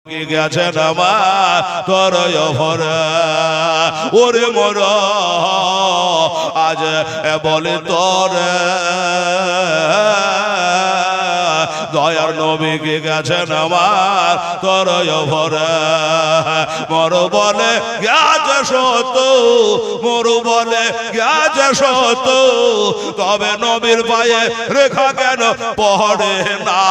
কি গেছেন আমার তোর ভরা ওরে মোর আজ বলে তোর দয়ার নবী কি গেছেন আমার তোর ভরা মোর বলে গেছে সত মোর বলে গেছে সত তবে নবীর পায়ে রেখা কেন পড়ে না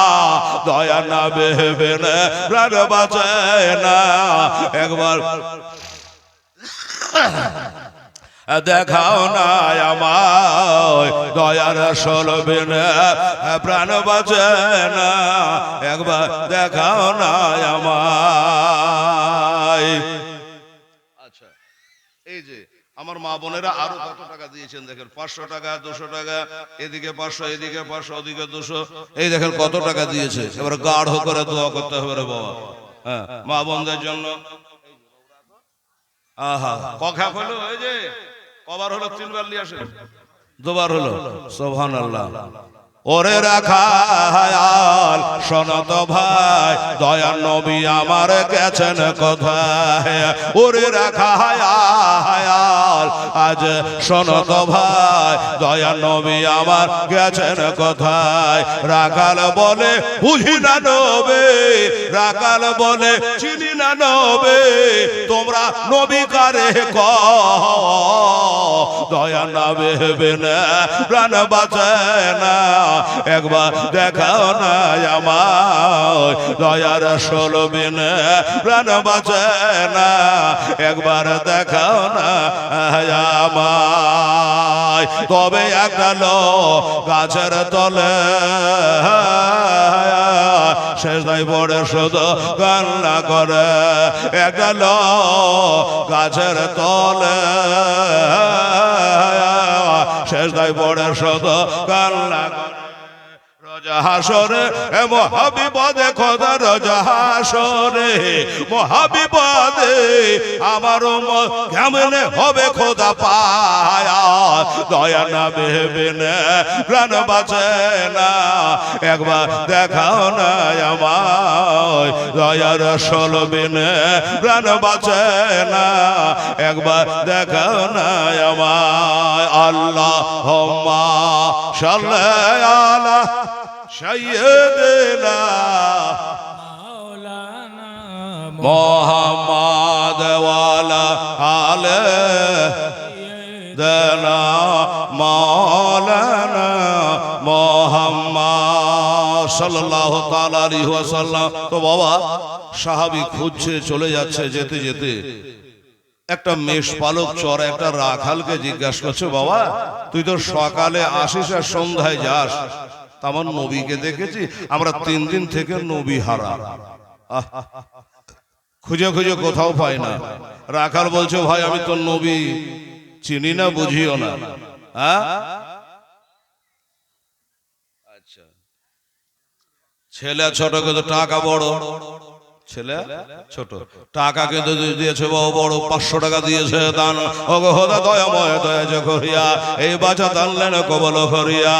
দয়া না ভেবে না প্রাণ বাঁচায় না একবার দেখাও না আমায় দয়ার সলবে না প্রাণ বাঁচায় না একবার দেখাও না আমায়। আচ্ছা এই যে আমার মা বোনেরা আরো কত টাকা দিয়েছেন দেখেন 500 টাকা 200 টাকা এদিকে 500 এদিকে 500 ওদিকে 200 এই দেখেন কত টাকা দিয়েছে এবার গাঢ় করে দোয়া করতে হবে রে বাবা। হ্যাঁ মা বোনদের জন্য আহা কখা হলো এই যে কবার হলো 3 বার নিয়ে আসেন 2 বার হলো সুবহানাল্লাহ। ওরে রাখাল শোনত ভাই দয়ার নবী আমার গেছেন কোথায় ওরে রাখাল আজ শোনত ভাই দয়ার নবী আমার গেছেন কোথায় রাখাল বলে বুঝি না নবে রাখাল বলে চিনি না নবে তোমরা নবী কারে কও দয়া না ভেবে না প্রাণ বাঁচায় না একবার দেখাও না আমায় দয়ার সলবে না প্রাণ বাঁচায় না একবার দেখাও না আমায় তবে একটা লোক গাছের তলে সেজদায় পড়ে শুধু কান্না করে একটা লোক গাছের তলে সেজদায় পড়ে শুধু কান্না করে হাসরে মহাবিপদে খোদা রোজা হাসরে মহাবিপদে আমার কেমনে হবে খোদা পায়া দয়া না ভেবে না প্রাণ বাঁচে না একবার দেখাও না আমায় দয়ার সলবে না প্রাণ বাঁচে না একবার দেখাও না আমায় আল্লাহুম্মা সাল্লি আলা সাইয়্যিদিনা মাওলানা মুহাম্মদ ওয়ালা আলে সাইয়্যিদিনা মাওলানা মুহাম্মদ সাল্লাল্লাহু তাআলা আলাইহি ওয়াসাল্লাম। তো বাবা সাহাবী খুঁজছে চলে যাচ্ছে যেতে যেতে একটা মেষ পালক চড়া একটা রাখালকে জিজ্ঞাসা করছে বাবা তুই তো সকালে আসিস আর সন্ধ্যায় যাস আমার নবীকে দেখেছি আমরা 3 দিন থেকে নবী হারা খুঁজে খুঁজে কোথাও পাই না। রাখাল বলছে ভাই আমি তো নবী চিনি না বুঝিও না। আচ্ছা ছেলে ছোট কিন্তু টাকা বড় ছেলে ছোট টাকা কিন্তু দিয়েছে বড় 500 টাকা দিয়েছে দান ওগো খোদা দয়াময় দয়া যে করিয়া এই বাঁচা দানলেন কবল করিয়া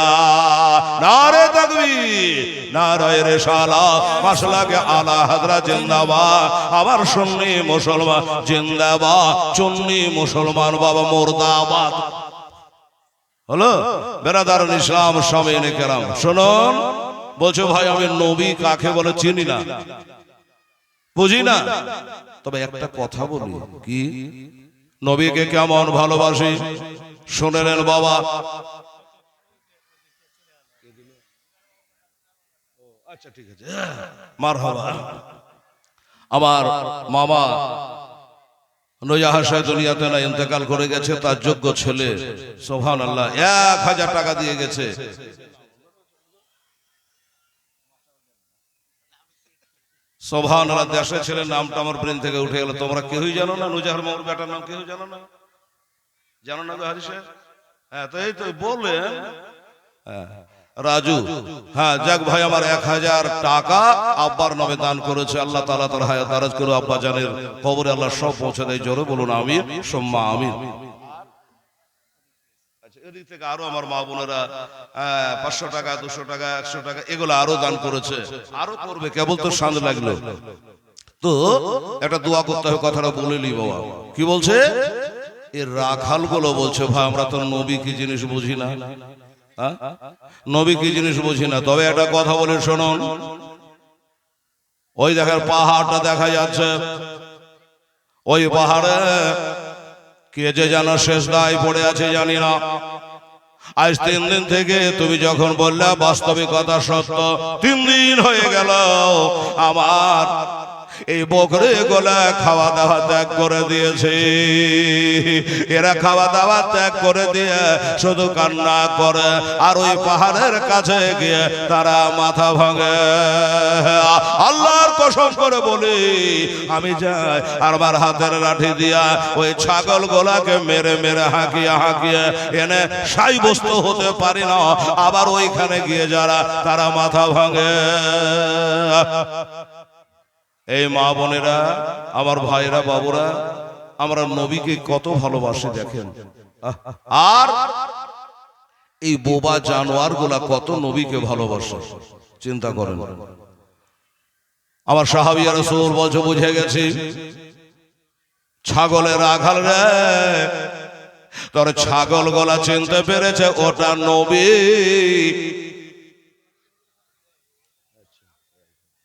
নারে তাকবীর নারে রিসালাত মাসলাকে আলা হযরত জিন্দাবাদ আমার সুন্নি মুসলমান জিন্দাবাদ সুন্নি মুসলমান বাবা মুর্দাবাদ হলো বেরাদারুল ইসলাম সামিনে কেরাম শুনুন বলছো ভাই আমি নবী কাকে বলে চিনি না বুঝি না তবে একটা কথা বলি কি নবীকে কেমন ভালোবাসি শুনে নেন বাবা। আচ্ছা ঠিক আছে মারহাবা। আমার মামা নূরজাহান দুনিয়াতে না ইন্তেকাল করে গেছে তার যোগ্য ছেলে সুবহানাল্লাহ 1000 টাকা দিয়ে গেছে। সুবহানাল্লাহ দেশে ছেলের নামটা আমার ব্রেন থেকে উঠে গেল। তোমরা কেউই জানো না নূরজাহান মামুর বেটার নাম কেউ জানো না জানো না হাজি সাহেব? হ্যাঁ তো এই তো বললেন রাজু। হ্যাঁ যাক ভাই আমার 1000 টাকা আব্বার নামে দান করেছে আল্লাহ তাআলা তার হায়াত দারাজ করে আব্বা জানের কবরে আল্লাহ সব পৌঁছে দেয় জোরে বলুন আমিন সুম্মা আমিন। এদিক থেকে আরো আমার মা বোনেরা 500 টাকা 200 টাকা 100 টাকা এগুলো আরো দান করেছে, আরো করবে, কেবল তো সাঁঝ লাগলো। তো একটা দোয়া করতে হবে, কথাটা বলিলি বাবা। কি বলছে? এর রাখাল গুলো বলছে, ভাই আমরা তো নবী কি জিনিস বুঝি না, নবী কি জিনিস বুঝি না। তবে একটা কথা বলে শুনুন, ওই দেখেন পাহাড়টা দেখা যাচ্ছে, ওই পাহাড়ে কে যে যেন শেষদায় পড়ে আছে জানি না। আজ 3 দিন থেকে তুমি যখন বললে বাস্তবিকতা সত্য, 3 দিন হয়ে গেল আমার এই বকরি গুলা খাওয়া দাওয়া ত্যাগ করে দিয়েছে। এরা খাওয়া দাওয়া ত্যাগ করে দিয়ে শুধু কান্না করে, আর ওই পাহাড়ের কাছে গিয়ে তারা মাথা ভাঙে। আল্লাহর কসম করে বলি, আমি যাই আর আমার হাতের লাঠি দিয়া ওই ছাগল গোলাকে মেরে মেরে হাঁকিয়ে হাঁকিয়ে এনে সাব্যস্ত হতে পারি না, আবার ওইখানে গিয়ে যারা তারা মাথা ভাঙে। এই মা বোনেরা, আমার ভাইরা, বাবুরা, আমরা নবীকে কত ভালোবাসি দেখেন। আর এই বোবা জানোয়ার গুলা কত নবীকে ভালোবাসে, চিন্তা করেন। আমার সাহাবী রাসূল বলছে, বুঝে গেছি ছাগলের রাখাল রে, তোর ছাগল গলা চিনতে পেরেছে, ওটা নবী।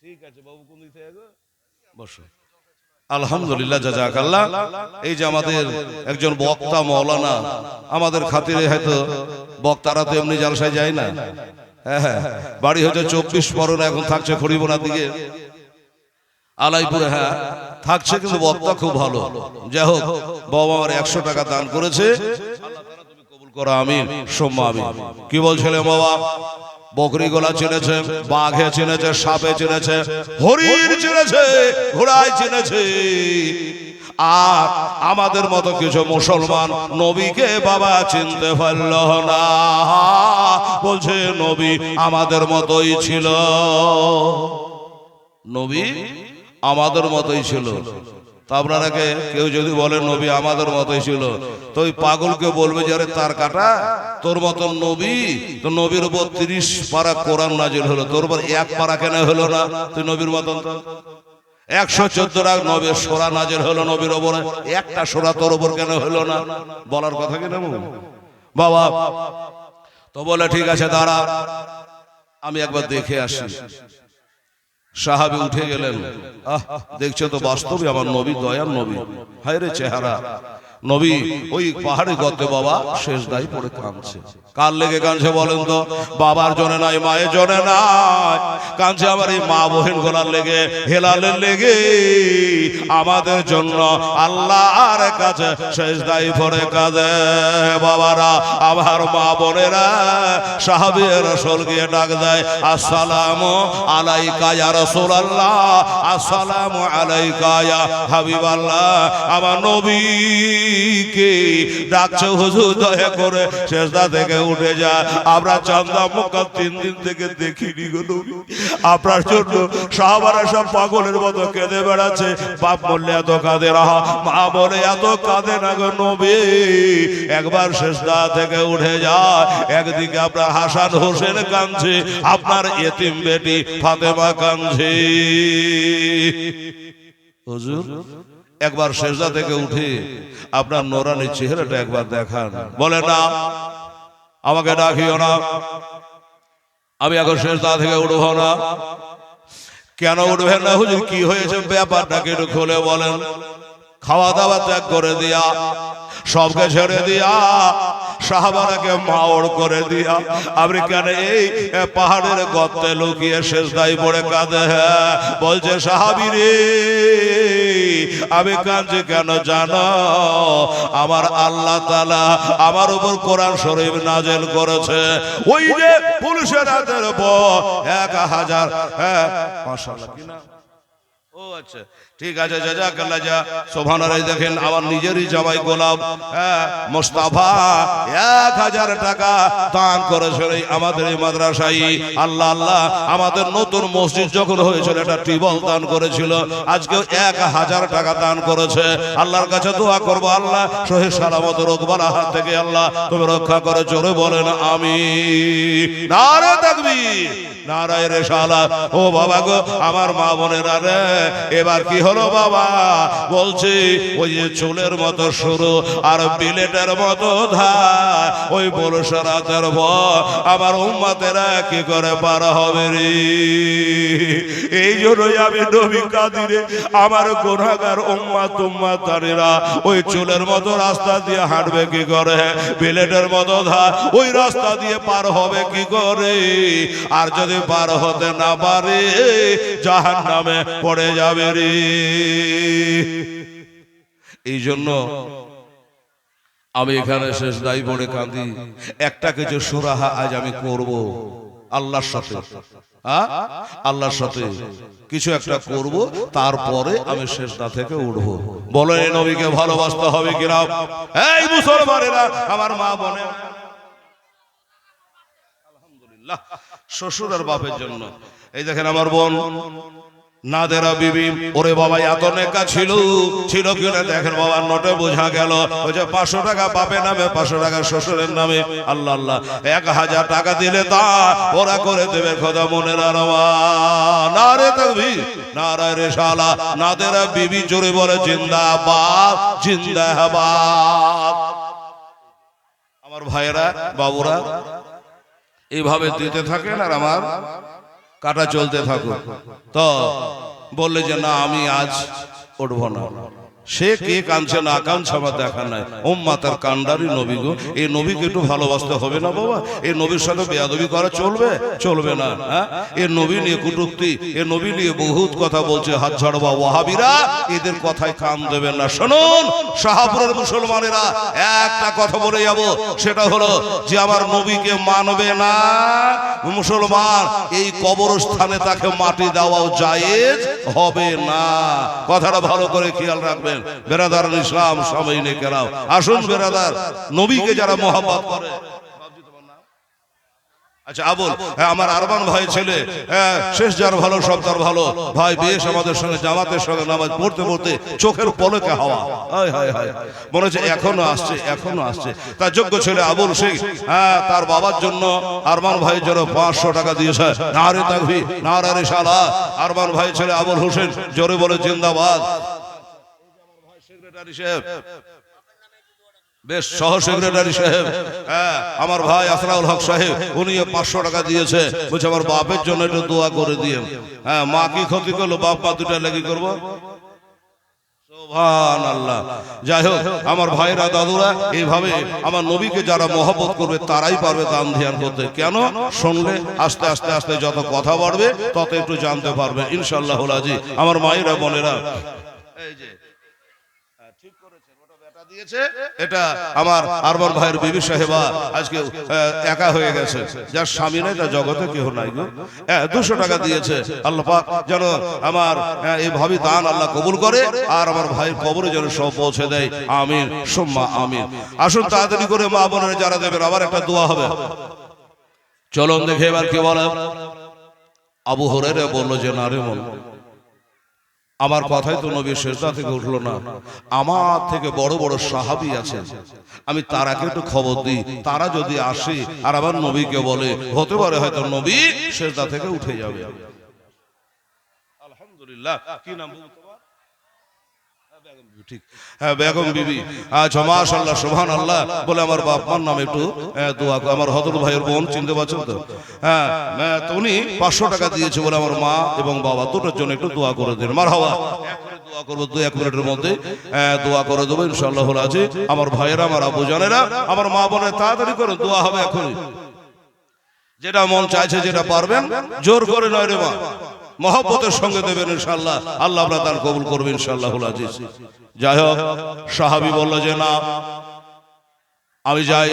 ঠিক আছে বাবু, কোন দিক থেকে বসো। আলহামদুলিল্লাহ, জাযাকাল্লাহ। এই যে আমাদের একজন বক্তা মাওলানা, আমাদের খাতিরে হয়তো বক্তারা তো এমনি জালসায় যায় না। হ্যাঁ, বাড়ি হয়তো 24 পরগনা, এখন থাকছে খড়িবোনার দিকে আলাইপুরে। হ্যাঁ থাকছে, কিন্তু বক্তা খুব ভালো। যাই হোক, বাবা আমার 100 টাকা দান করেছে, আল্লাহ তাআলা তুমি কবুল করো, আমিন সুম্মা আমিন। কি বলছিলেন বাবা? বকরি গলা চিনেছে, বাঘে চিনেছে, সাপে চিনেছে, হরিণ চিনেছে, ঘোড়ায় চিনেছে। আর আমাদের মতো কিছু মুসলমান নবীকে বাবা চিনতে পারল না। বলছে নবী আমাদের মতোই ছিল, নবী আমাদের মতোই ছিল। তা আপনারাকে কেউ যদি বলে নবী আমাদের মতোই ছিল, তো ওই পাগলকে বলবে যে আরে তার কাটা, তোর মতন নবী, তো নবীর উপর 30 পারা কোরআন নাজিল হলো, তোর উপর 1 পারা কেন হলো না? তুই নবীর মতন তো 114 নবীর সূরা নাজিল হলো নবীর উপরে, একটা সূরা তোর উপর কেন হলো না? বলার কথা কি না বাবা? তো বলে ঠিক আছে দাঁড়া, আমি একবার দেখে আসি। সাহাবী উঠে গেলেন। দেখছে তো বাস্তবে আমার নবী, দয়ার নবী, হায় রে চেহারা। নবী ওই পাহাড়ে গর্তে বাবা শেষদায় পড়ে কাঁদছে। কার লেগে কাঁদছে বলেন তো? বাবার জন্য নাই, মায়ের জন্য নাই, কাঁদছে আমার এই মা বোন গোলার লেগে, হেলালের লেগে, আমাদের জন্য আল্লাহর কাছে শেষদায় পড়ে কাঁদে। বাবারা, আমার মা বোনেরা, সাহাবী রাসূল গিয়ে ডাক দেয়, আসসালামু আলাইকা ইয়া রাসূলুল্লাহ, আসসালামু আলাইকা ইয়া হাবিবাল্লাহ। আমার নবী কে ডাকছে, হুজুর দয়া করে সেজদা থেকে উঠে যা, আমরা চান্দা মক্কা 3 দিন থেকে দেখিনি গো নবী, আপনার জন্য সাহাবারা সব পাগলের মতো কেঁদে বেড়াচ্ছে। বাপ বললে এত কাঁদে না, মা বলে এত কাঁদে না গো নবী, একবার সেজদা থেকে উঠে যা। একদিকে আপনার হাসান হোসেন কাঁদছে, আপনার এতিম বেটি ফাতেমা কাঁদছে। হুজুর একবার সেজদা থেকে উঠে আপনার নোরানি চেহারাটা একবার দেখান। বলে না, আমাকে ডাকিও না, আমি এখন সেজদা থেকে উঠবো না। কেন উঠবেন না হুজুর? কি হয়েছে ব্যাপারটাকে একটু খুলে বলেন। খাওয়া দাওয়া ত্যাগ করে দিয়া, সবকে ছেড়ে দিয়া, সাহাবারাকে মাওড় করে দিয়া আপনি কেন এই পাহাড়ের গর্তে লুকিয়ে সেজদায় পড়ে কাঁদে? বলছে সাহাবী রে, আমি কাঁদছি কেন জানো? আমার আল্লাহ তাআলা আমার উপর কোরআন শরীফ নাযিল করেছে। ওই যে পুলিশের হাতের উপর 1000, হ্যাঁ মাশাআল্লাহ, কি না? ও আচ্ছা, ঠিক আছে, জাযাকাল্লাহ। যা সুবহানাল্লাহ। দেখেন আমার নিজেরই জামাই গোলাম, হ্যাঁ মোস্তাফা 1000 টাকা দান করেছিল আমাদের এই মাদ্রাসায়। আল্লাহ আল্লাহ, আমাদের নতুন মসজিদ যখন হয়েছিল একটা টিউবওয়েল দান করেছিল, আজকেও 1000 টাকা দান করেছে। আল্লাহর কাছে দোয়া করব, আল্লাহ সহিহ সালামত রোগবালা হাত থেকে আল্লাহ তুমি রক্ষা করে, জোরে বলেন আমিন। নারে তাকবীর, নারায়ে রিসালাত। ও বাবা গো, আমার মা বোনেরা রে, এবার কি হলো বাবা, বলছি ওই যে চুলের মতো সরু আর বিলেটের মতো ধার, ওই বর্ষা রাতের ভর আমার উম্মতেরা কি করে পার হবে রে। এই জন্যই আমি নবী কাঁদি রে, আমার গুনাহগার উম্মত উম্মতানেরা ওই চুলের মতো রাস্তা দিয়ে হাঁটবে কি করে, বিলেটের মতো ধার ওই রাস্তা দিয়ে পার হবে কি করে, আর যদি পার হতে না পারে জাহান্নামে পড়ে যাবে রে। এই জন্য আমি এখানে শেষ দায়ী পড়ে কাঁদি, একটা কিছু সুরাহা আজ আমি করব আল্লাহর সাথে, আল্লাহর সাথে কিছু একটা করব, তারপরে আমি শেষদা থেকে উঠবো। বলো এই নবীকে ভালোবাসতে হবে কিনা? এই মুসলমানেরা, আমার মা বনে আলহামদুলিল্লাহ শ্বশুর আর বাপের জন্য। এই দেখেন আমার বোন নাদেরা বিবি, ওরে বাবা এত নেকা ছিল কিনা দেখেন বাবা, নোটে বোঝা গেল ওই যে 500 টাকা বাপের নামে, 500 টাকা শ্বশুরের নামে। আল্লাহ আল্লাহ, 1000 টাকা দিলে তা ওরা করে দেবে খোদা মনের আরমা। নারে তাকবীর, নারে রিসালা। নাদেরা বিবি জোরে বলে জিন্দাবাদ, জিন্দাবাদ। আমার ভাইয়েরা বাবুরা এইভাবে দিতে থাকেন আর আমার কাটা চলতে থাকুক। তো বললে যে না আমি আজ উঠবো না, সে কে কাঁদছে না কাঁদছে আমার দেখা নাই। উম্মাতের কান্ডারি নবী গো, এই নবীকে একটু ভালোবাসতে হবে না বাবা? এই নবীর সাথে বেয়াদবি করা চলবে? চলবে না। হ্যাঁ, এই নবী নিয়ে কটূক্তি, এই নবী নিয়ে বহুত কথা বলছে হাত ঝাড়বা ওয়াহাবিরা, এদের কথায় কান দেবেন না। শুনুন শাহপুরের মুসলমানেরা, একটা কথা বলে যাব, সেটা হলো যে আমার নবীকে মানবে না মুসলমান, এই কবরস্থানে তাকে মাটি দেওয়াও জায়েজ হবে না। কথাটা ভালো করে খেয়াল রাখবেন বেরাদার ইসলাম সবাই নে কেরাও। আসুন বেরাদার, নবীকে যারা মহব্বত করে। আচ্ছা আবুল, হ্যাঁ আমার আরমান ভাই ছেলে, শেষ যার ভালো সব তার ভালো ভাই, বেশ আমাদের সঙ্গে জামাতের সঙ্গে নামাজ পড়তে পড়তে চোখের পলকে হাওয়া, হায় হায় হায়, মনে হচ্ছে এখনো আসছে, এখনো আসছে। তার যোগ্য ছেলে আবুল শেখ, হ্যাঁ তার বাবার জন্য আরমান ভাইয়ের জন্য 500 টাকা দিয়েছে। নারে তাকবীর, নারে রিসালা। আরমান ভাই ছেলে আবুল হোসেন জোরে বলে জিন্দাবাদ। সেক্রেটারি সাহেব, বেশ সহ সেক্রেটারি সাহেব, হ্যাঁ আমার ভাই আসরাউল হক সাহেব, উনি 500 টাকা দিয়েছে, বলছে আমার বাপের জন্য একটু দোয়া করে দিয়ে। হ্যাঁ, মা কি ক্ষতি করলো, বাপ মা দুটা লেগে করবো। সুবহানাল্লাহ। যাই হোক আমার ভাইরা দাদুরা, এইভাবে আমার নবীকে যারা মহব্বত করবে তারাই পারবে দান ধ্যান করতে। কেন? শুনলে আস্তে আস্তে আস্তে যত কথা বাড়বে তত একটু জানতে পারবে ইনশাআল্লাহ আজি। আমার মায়েরা বোনেরা, এই যে ঠিক করেছেন, ওটা বেটা দিয়েছে, এটা আমার আরমান ভাইয়ের বিবি সাহেবা আজকে একা হয়ে গেছে, যার স্বামী নাই তার জগতে কেউ নাই গো। 200 টাকা দিয়েছে। আল্লাহ পাক যেন আমার এই ভাবি দান আল্লাহ কবুল করে, আর আমার ভাইয়ের কবরে যেন সব পৌঁছে দেয়। আমিন সুম্মা আমিন। আসুন তাড়াতাড়ি করে মা বোনেরা যারা দেবেন, আবার একটা দোয়া হবে। চলুন দেখে এবার কি বলে। আবু হুরায়রা বলল যে না রে মন, আমার কথাই তো নবী সেজদা থেকে উঠলো না, আমার থেকে বড় বড় সাহাবী আছে, আমি তারাকে একটু খবর দিই, তারা যদি আসে আর আমার নবীকে বলে, হতে পারে হয়তো নবী সেজদা থেকে উঠে যাবে। আলহামদুলিল্লাহ। কি নাম তোমার? ঠিক, হ্যাঁ বেগম বিবি। আচ্ছা মাশাআল্লাহ সুবহানাল্লাহ। বলে আমার বাপ মার নামে একটু দোয়া করো। আমার হযরত ভাইয়ের বোন, চিনতে পারছেন তো? হ্যাঁ, তো উনি 500 টাকা দিয়েছে, বলে আমার মা এবং বাবা দুটোর জন্য একটু দোয়া করে দিন। মারহাবা। দোয়া করবো 2-1 মিনিটের মধ্যে, দোয়া করে দেবো ইনশাআল্লাহ আজি। আমার ভাইয়েরা, আমার আবু জানেরা, আমার মা বোনের তাড়াতাড়ি করে দোয়া হবে এখনই। যেটা মন চাইছে, যেটা পারবেন, জোর করে নয় রে মা, মহব্বতের সঙ্গে দেবেন ইনশাআল্লাহ। আল্লাহ আপনার দান কবুল করবে ইনশাআল্লাহুল আজিজ। যাই হোক, সাহাবী বলল যে না আমি যাই।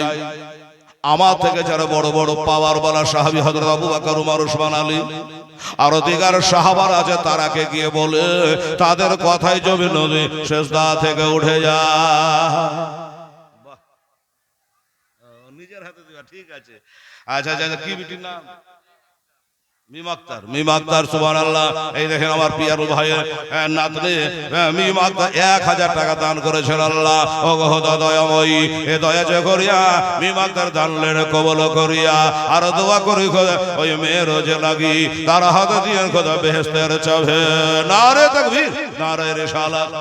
আমার থেকে যারা বড় বড় পাওয়ার বালা সাহাবী, হযরত আবু বকর, ওমর, ওসমান, আলী, আরো দিগার সাহাবারা আছে, তারাকে গিয়ে বলে তাদের কথাই জমি নবী সেজদা থেকে উঠে যা। নিজের হাতে দিবা, ঠিক আছে। আচ্ছা আচ্ছা, কি বিটির নাম? মিম আক্তার সুবহানাল্লাহ। এই দেখেন আমার পিয়ার ভাইয়ের নাতনি মিম আক্তার 1000 টাকা দান করেছেন। আল্লাহ ও খোদা দয়াময়ী, এ দয়া যে করিয়া মিম আক্তার দানলেন কবুল করিয়া। আর দোয়া করি খোদা ওই মেয়ের যে লাগি তার হাতে দিয়ে খোদা বেহেশতের চাবে। নারে তাকবীর, নারে রিসালাত।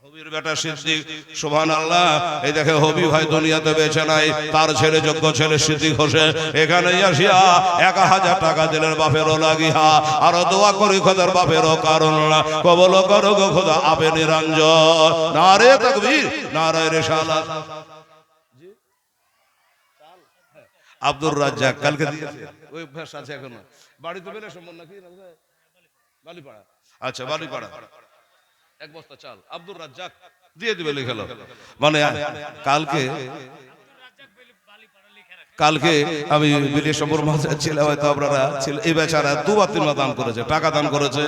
হবির বেটা সিদ্দিক সুবহানাল্লাহ। এই দেখে হবি ভাই দুনিয়াতে বেঁচে নাই, তার ছেলে যোগ্য ছেলে সিদ্দিক হোসেন এখানে আসিয়া 1000 টাকা দিলেন বাপেরও লাগিয়া। আর দোয়া করি খোদার বাপেরও কারণ কবল করো গো খোদা আপে নিরঞ্জন। নারে তাকবীর, নারে রিসালাত। আব্দুর রাজ্জাক কালকে দিয়েছে, ওই অভ্যাস আছে এখনো। বাড়িতে বেলে সম্মান নাকি বালিপাড়া? আচ্ছা বালিপাড়া, 1 বস্তা চাল আব্দুর রাজ্জাক দিয়ে দিবে লিখলো। মানে কালকে আমি বিদেশ সম্পর্ক ছিলাম, হয়তো আপনারা ছিল। এই বেচারা 2 বা 3 বার দান করেছে, টাকা দান করেছে।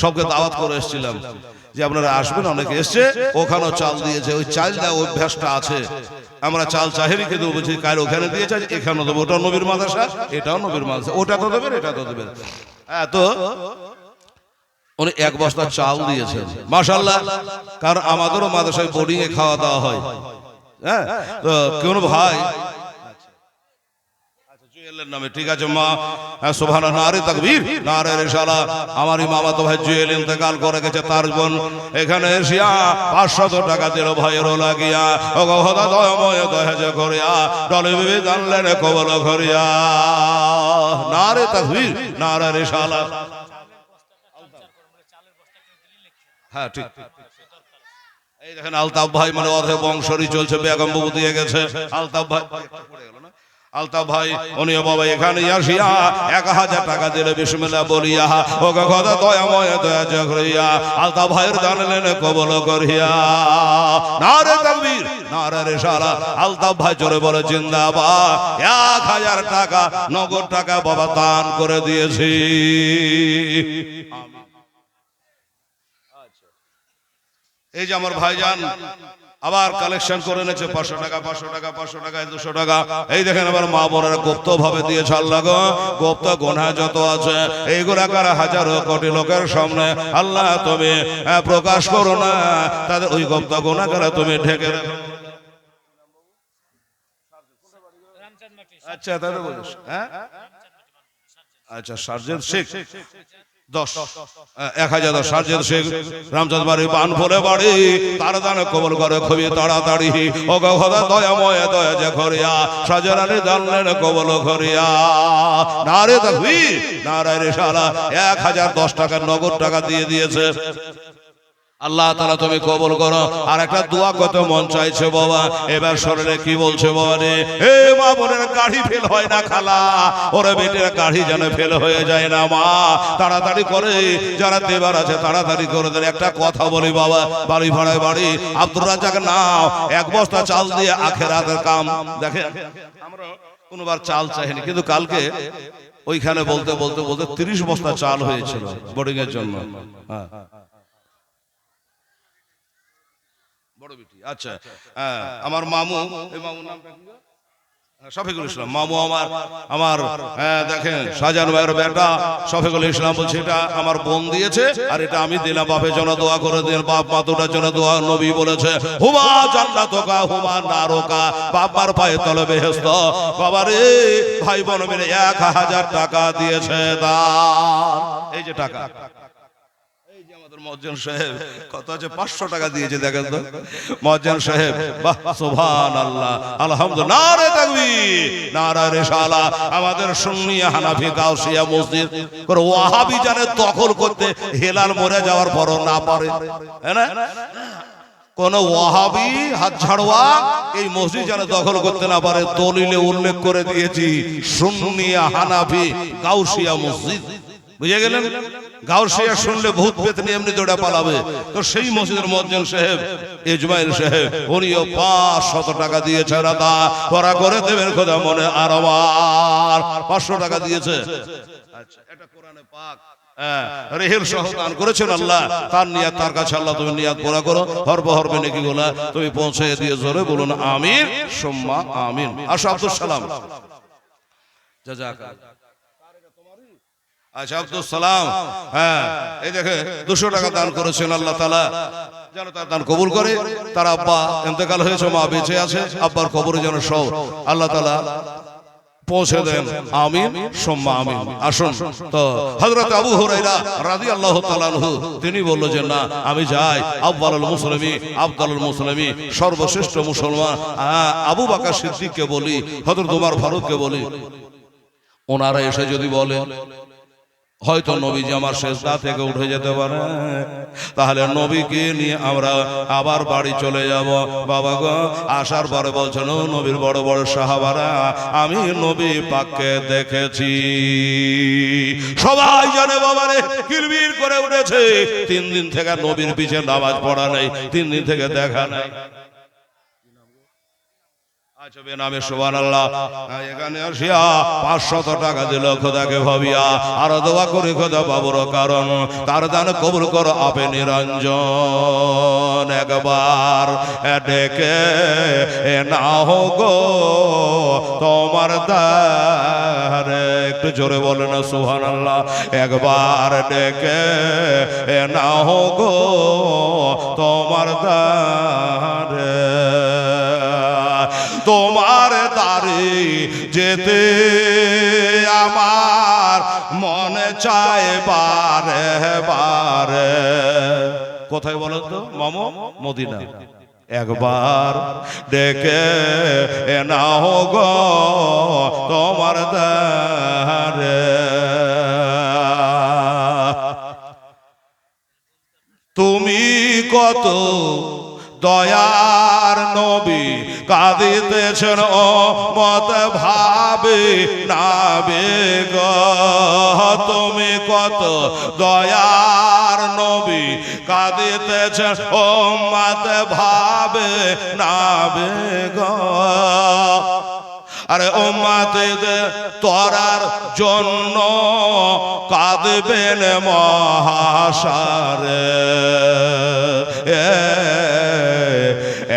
সবকে দাওয়াত করে এসেছিলাম যে আপনারা আসবেন, অনেকে এসছে। ওখানেও চাল দিয়েছে, ওই চাল দেওয়া অভ্যাসটা আছে। আমরা চাল চাহেরিকে দেবো বলছি, কাল ওখানে দিয়েছে এখানেও দেবো। ওটা নবীর মাদ্রাসা, এটাও নবীর মাদ্রাসা, ওটা তো দেবেন এটা তো দেবেন। তো উনি 1 বস্তা চাল দিয়েছেন মাশাআল্লাহ। কারণ আমাদেরও মাদ্রাসায় বোর্ডিং এ খাওয়া দাওয়া হয়। হ্যাঁ, তো কোন ভাই জুয়েলের নামে, ঠিক আছে মা, সুবহানাল্লাহ, নারে তাকবীর, নারে রিসালাত। আমার মামাতো ভাই জুয়েল ইন্তেকাল করে গেছে, তার বোন এখানে এসিয়া 500 টাকা দিল ভাইয়েরও লাগিয়া। ও খোদা দয়াময় দয়া যে করিয়া ডলে বিবি জানলেন কবল করিয়া। নারে তাকবীর, নারে রিসালাত। হ্যাঁ ঠিক। এই দেখেন আলতাফ ভাই, মানে অধে বংশরই চলছে, বেগম বাবু দিয়ে গেছে। আলতাফ ভাই, আলতাফ ভাই উনিও বাবা এখানে আসিয়া 1000 টাকা দিলে বিসমিল্লাহ বলিয়া। ও খোদা দয়াময় দয়া যে করিয়া আলতাফ ভাইয়ের দানলেন কবুল করিয়া। নারে তাকবীর, নারে রিসালাত। আলতাফ ভাই জোরে বলে জিন্দাবাদ। 1000 টাকা নগদ টাকা বাবা দান করে দিয়েছি। এই যে আমার ভাইজান আবার কালেকশন করে এনেছে 500 টাকা, 500 টাকা, 500 টাকা, 200 টাকা। এই দেখেন আবার মা বোনেরা গুপ্ত ভাবে দিয়েছে। আল্লাহ গো, গুপ্ত গোনা যত আছে এইগুলা কারা হাজারো কোটি লোকের সামনে আল্লাহ তুমি প্রকাশ করো না, তাদের ওই গুপ্ত গোনা কারা তুমি ঢেকে রাখো। আচ্ছা তাহলে বলিস, হ্যাঁ আচ্ছা সার্জেন্ট শেখ 10,000 সার্জেন্ট শেখ রামচাঁদ বাড়ি বান ভরে বাড়ি, তার দান কবল করে খুবই তাড়াতাড়ি। ও খোদা দয়াময় দয়া যে করিয়া সাজের আলী দানলেন কবল করিয়া। নারে তাকবীর, নারে রিসালাত। 1010 টাকা নগদ টাকা দিয়ে দিয়েছে। আল্লাহ তাআলা তুমি কবুল করো। আর একটা দোয়া করতে মন চাইছে বাবা। এবার শরীরে কি বলছে বাবা রে? এ মা বোনের গাড়ি ফেল হয় না খালা, ওরে বেটের গাড়ি যেন ফেল হয়ে যায় না মা, তাড়াতাড়ি করে যারা দেবার আছে তাড়াতাড়ি করে দেন। একটা কথা বলি বাবা, বাড়ি ভাড়ায় বাড়ি আব্দুর রাজ্জাক নাও, 1 বস্তা চাল দিয়ে আখেরাতের কাম। দেখেন আমরা কোনোবার চাল চাইনি, কিন্তু কালকে ওইখানে বলতে বলতে বলতে 30 বস্তা চাল হয়েছিল বোর্ডিং এর জন্য। হ্যাঁ আচ্ছা, আমার মামু, এই মামুর নামটা কি? শফিকুল ইসলাম মামু আমার দেখেন শাহজাহান ভাইয়ের বেটা শফিকুল ইসলাম বলছে এটা আমার বোন দিয়েছে, আর এটা আমি দিলাম। বাপের জন্য দোয়া করে দিন, বাপ মাতুটার জন্য দোয়া। নবী বলেছে হুমা জান্নাতুকা হুমা নারুকা, বাবার পায়ে তলে বেহেশত। বাবা রে, ভাই বোন মিলে 1000 টাকা দিয়েছে দান। এই যে টাকা, মজ্জেন সাহেব কত আছে? 500 টাকা দিয়েছে। দেখেন তো মজ্জেন সাহেব, বাহ সুবহানাল্লাহ, আলহামদুলিল্লাহ, নারে তাকবীর, নারে রিসালাত। আমাদের সুন্নি হানাফি গাউসিয়া মসজিদ করে ওয়াহাবি জানে দখল করতে, হেলাল মরে যাওয়ার পরও না পারে, না কোন ওয়াহাবি হাত ঝাড়ওয়া এই মসজিদ যেন দখল করতে না পারে। দলিলে উল্লেখ করে দিয়েছি সুন্নি হানাফি গাউসিয়া মসজিদ, বুঝে গেলেন? গাউসিয়া শুনলে ভূত পেতনি এমনি দৌড়া পালাবে। তো সেই মসজিদের মুয়াজ্জিন সাহেব ইজমাইল সাহেব উনিও 500 টাকা দিয়েছে। রাদা করা করে দেবেন খোদা মনে আর আমার 500 টাকা দিয়েছে। আচ্ছা, এটা কোরআনে পাক রেহেল সহ দান করেছেন আল্লাহ। তার নিয়াত তার কাছে আল্লাহ তুমি নিয়াত পুরা করো। হরবে হরবে নেকিগুলা তুমি পৌঁছে দিয়ে জোরে বলুন আমিন সুম্মা আমিন। আসো আব্দুল সালাম, জাযাকাল্লাহ। আচ্ছা আব্দুল সালাম, হ্যাঁ এই দেখে 200 টাকা দান করেছেন, আল্লাহ তাআলা যেন তার দান কবুল করে। তার আব্বা ইন্তেকাল হয়েছে, মা বেঁচে আছে, আব্বার কবরে যেন সব আল্লাহ তাআলা পৌঁছে দেন, আমিন সুম্মা আমিন। আসুন তো হযরত আবু হুরায়রা রাদিয়াল্লাহু তাআলা আনহু তিনি বলল যে না আমি যাই, আফদালুল মুসলিমিন সর্বশ্রেষ্ঠ মুসলমান আবু বকর সিদ্দিককে বলি, হযরত ওমর ফারুককে বলি, ওনারা এসে যদি বলে হয়তো নবীজি আমার সেজদা থেকে উঠে যেতে পারে, তাহলে নবীকে নিয়ে আমরা আবার বাড়ি চলে যাব। বাবা গো আসার পরে বলছেন ও নবীর বড় বড় সাহাবারা, আমি নবী পাককে দেখেছি। সবাই জানে বাবারে কিলবিল করে উঠেছে। 3 দিন থেকে নবীর পিছে নামাজ পড়া নেই, 3 দিন থেকে দেখা নাই। আচ্ছা বেনামে সুবহানাল্লাহ, এখানে আসিয়া 500 টাকা দিল খোদাকে ভাবিয়া, আর দোয়া করে খোদা বাবুর কারণ তার দান কবুল করো আপে নিরঞ্জন। একবার ডেকে নাও গো তোমার দ্বারে, একটু জোরে বলে না সুবহানাল্লাহ। একবার ডেকে নাও গো তোমার দ্বারে, তোমার দ্বারে যেতে আমার মনে চায় বারে বারে। কোথায় বলো তো মামু? মদিনা। একবার ডেকে নাও গো তোমার দ্বারে, তুমি কত দয়ার নবী কাঁদিতেছেন ও মত ভাবে নাবে গো, তুমি কত দয়ার নবী কাঁদিতেছেন ও মত ভাবে নাবে গো। আরে উম্মতে তোরার জন্য কাঁদবেন মহাশারে,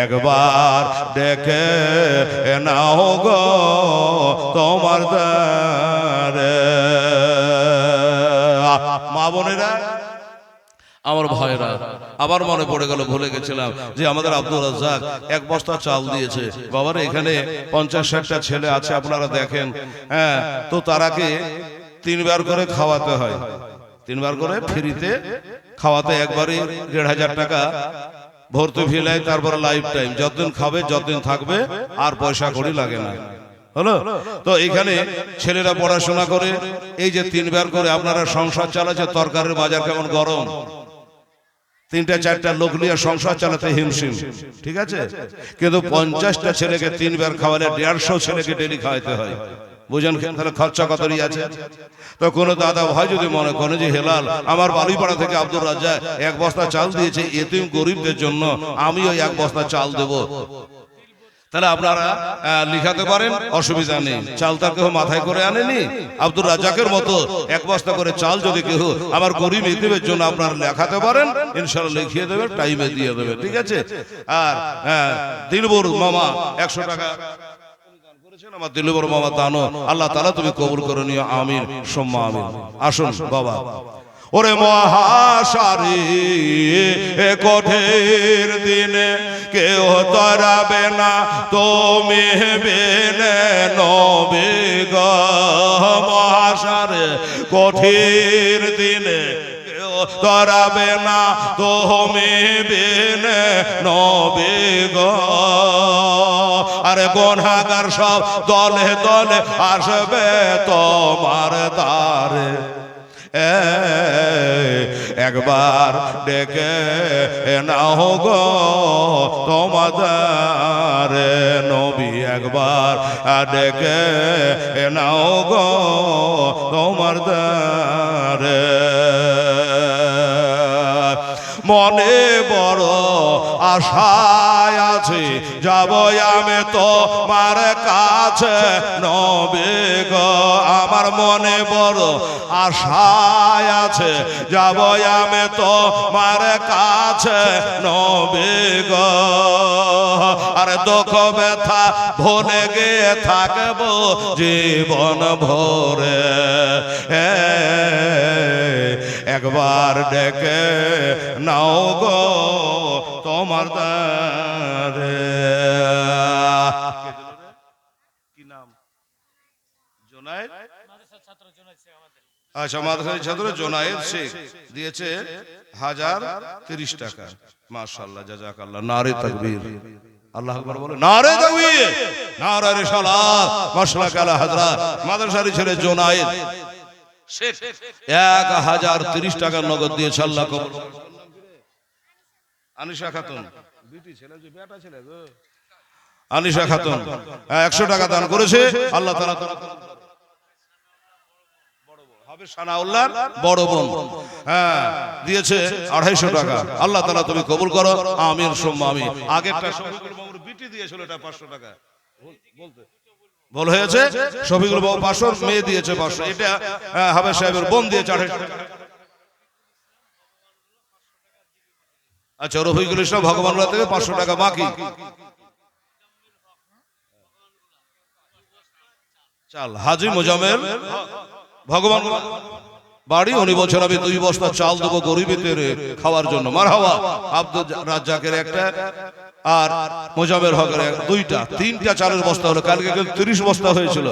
একবার ডেকে নাও গো তোমার দ্বারে। মা বোনেরা আমার ভাইরা, আবার মনে পড়ে গেল, ভুলে গেছিলাম যে আমাদের আব্দুর রাজ্জাক 1 বস্তা চাল দিয়েছে। বাবার এখানে 50-60টা ছেলে আছে আপনারা দেখেন, হ্যাঁ তো তারাকে 3 বার করে খাওয়াতে হয়, 3 বার করে ফ্রিতে খাওয়াতে, একবারে 1500 টাকা ভর্তি ফিলাই, তারপরে লাইফ টাইম, যতদিন খাবে যতদিন থাকবে, আর পয়সা কড়ি লাগে না। হলো তো এখানে ছেলেরা পড়াশোনা করে, এই যে 3 বার করে আপনারা সংসার চালাচ্ছে, তরকারির বাজার কেমন গরম, 3-4টা লোক নিয়ে সংসার চালাতে হিমশিম, ঠিক আছে, কিন্তু 50টা ছেলেকে 3 বার খাওয়ালে 150 ছেলেকে ডেলি খাওয়াতে হয়। বুঝেন তাহলে খরচা কতই আছে। তো কোনো দাদা ভাই যদি মনে করেন যে হেলাল আমার বালুইপাড়া থেকে আব্দুর রাজ্জাক 1 বস্তা চাল দিয়েছে এতিম গরিবদের জন্য, আমি ওই 1 বস্তা চাল দেব, তাহলে আপনারা লিখাতে পারেন, অসুবিধা নেই। চাল তার কেউ মাথায় করে আনেনি, আব্দুর রাজ্জাকের মতো 1 বস্তা করে চাল যদি কেউ আমার গরিব এতিমের জন্য আপনারা লেখাতে পারেন, ইনশাআল্লাহ লিখিয়ে দেবে, টাইমে দিয়ে দেবে, ঠিক আছে। আর দিলবর মামা 100 টাকা আমার দিলবর মামা দানো, আল্লাহ তাআলা তুমি কবুল করে নিও, আমিন সুম্মা আমিন। আসুন বাবা, ওরে মহাশারে কঠিন দিনে কেউ তরাবে না তুমি বিনে নবী গো। মহাশারে কঠিন দিনে কেউ তরাবে না তুমি বিনে নবী গো। আরে গুনাহগার সব দলে দলে আসবে তোমার দ্বারে, একবার ডেকে নাও গো তোমার দ্বারে নবী, একবার ডেকে নাও গো তোমার দ্বারে। মনে বড় আশায় আছে, যাব আমি তোমার কাছে নবী গো। আমার মনে বড় আশায় আছে, যাব আমি তোমার কাছে নবী গো। আর দুঃখ ব্যথা ভুলে গিয়ে থাকবো জীবন ভরে, একবার ডেকে নাও গো তোমার দ্বারে। কি নাম? জোনায়েদ। আচ্ছা, মাদ্রাসার ছাত্র জোনায়েদ শেখ দিয়েছে 1030 টাকা। মাশাআল্লাহ, জাযাকাল্লাহ। নারে তাকবীর, আল্লাহু আকবার বলে। নারে তাকবীর, নারে রিসালাত, মাশাআল্লাহ আলা হযরত। মাদ্রাসার ছেলে জোনায়েদ শেখ 1030 টাকা নগদ দিয়েছে। আল্লাহ কবুল। আনিশা খাতুন, বিটি ছেলে যে বেটা ছেলে গো, আনিশা খাতুন 100 টাকা দান করেছে। আল্লাহ তাআলা সানাউল্লাহ বড় বোন দিয়েছে 250 টাকা। আল্লাহ তাআলা তুমি কবুল করো, আমিন সুম্মা আমিন। আগেরটা শফিকুল বাবুর বিটি দিয়েছিল, এটা 500 টাকা বলতে ভুল হয়েছে। শফিকুল বাবু 500, মেয়ে দিয়েছে 500। এটা হাবেব সাহেবের বোন দিয়েছে 250 টাকা। আচ্ছা, রফিকুল ইসলাম ভগবানগোলা থেকে 500 টাকা বাকি। চাল হাজী মোজাম্মেল ভগবান বাড়ি, উনি বলছেন আমি 2 বস্তা চাল দেবো গরিবদের খাওয়ার জন্য। মারহাবা। আব্দুল রাজ্জাকের একটা আর মোজাম্মেল হকের দুইটা, 3টা চালের বস্তা হলো। কালকে 30 বস্তা হয়েছিল।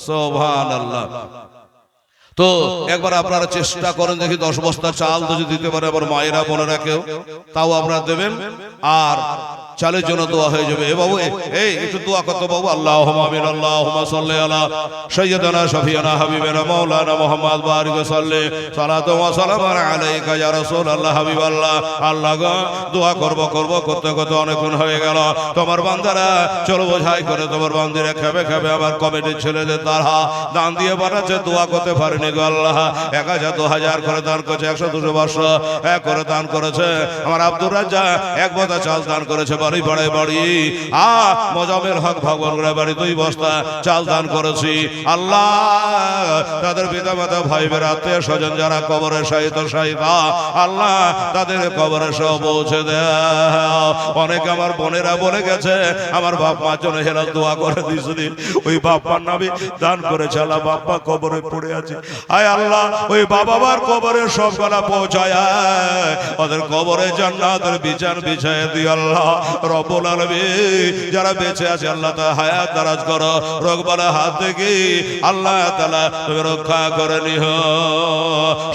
সুবহানাল্লাহ। তো একবার আপনারা চেষ্টা করেন, দেখি 10 বস্তা চাল যদি দিতে পারে আমার মায়েরা বোনেরা কেউ, তাও আপনারা দেবেন। আর চালের জন্য দোয়া হয়ে যাবে। এ বাবু, এই একটু দোয়া করতে বাবু। আল্লাহুম্মা আমিন। আল্লাহুম্মা সাল্লি আলা সাইয়্যিদানা শাফিয়ানা হাবিবানা মাওলানা মুহাম্মদ বারিক সাল্লি সালাতু ওয়া সালামান আলাইকা ইয়া রাসূলুল্লাহ হাবিবাল্লাহ। আল্লাহ গো, দোয়া করব করতে করতে অনেকক্ষণ হয়ে গেল। তোমার বান্দারা চলো বোঝাই করে তোমার বান্দিরা খাবে আবার কমিটির ছেলেদের তারা দান দিয়ে পাঠাচ্ছে, দোয়া করতে পারেনি গো আল্লাহ। 1000 2000 করে দান করেছে, 100 200 500 করে দান করেছে। আমার আব্দুর রাজ্জাক 1 বস্তা চাল দান করেছে। বাড়ি বাড়ি বাড়ি মোজাম্মেল হক ভগবানগোলা বাড়ি 2 বস্তা চাল দান করেছি। আল্লাহ তাদের পিতা মাতা ভাই বোন আত্মীয় স্বজন যারা কবরে শায়িত আল্লাহ তাদের কবরে সব পৌঁছে দাও। অনেকে আমার বোনেরা বলে গেছে আমার বাপ মার জন্য হেলাল দোয়া করে দিয়েছিলেন, ওই বাপ মার নামে দান করেছে। আল্লাহ বাপ মা কবরে পড়ে আছে, আয় আল্লাহ ওই বাবা মার কবরে সব গলা পৌঁছায়, ওদের কবরে জান্নাতের বিছান বিছায় দিও আল্লাহ রব্বুল আলামিন। যারা বেঁচে আছে আল্লাহ তা হায়াত দারাজ করো, রোগ বালা হাত থেকে আল্লাহ তাআলা তুমি রক্ষা করে নিও।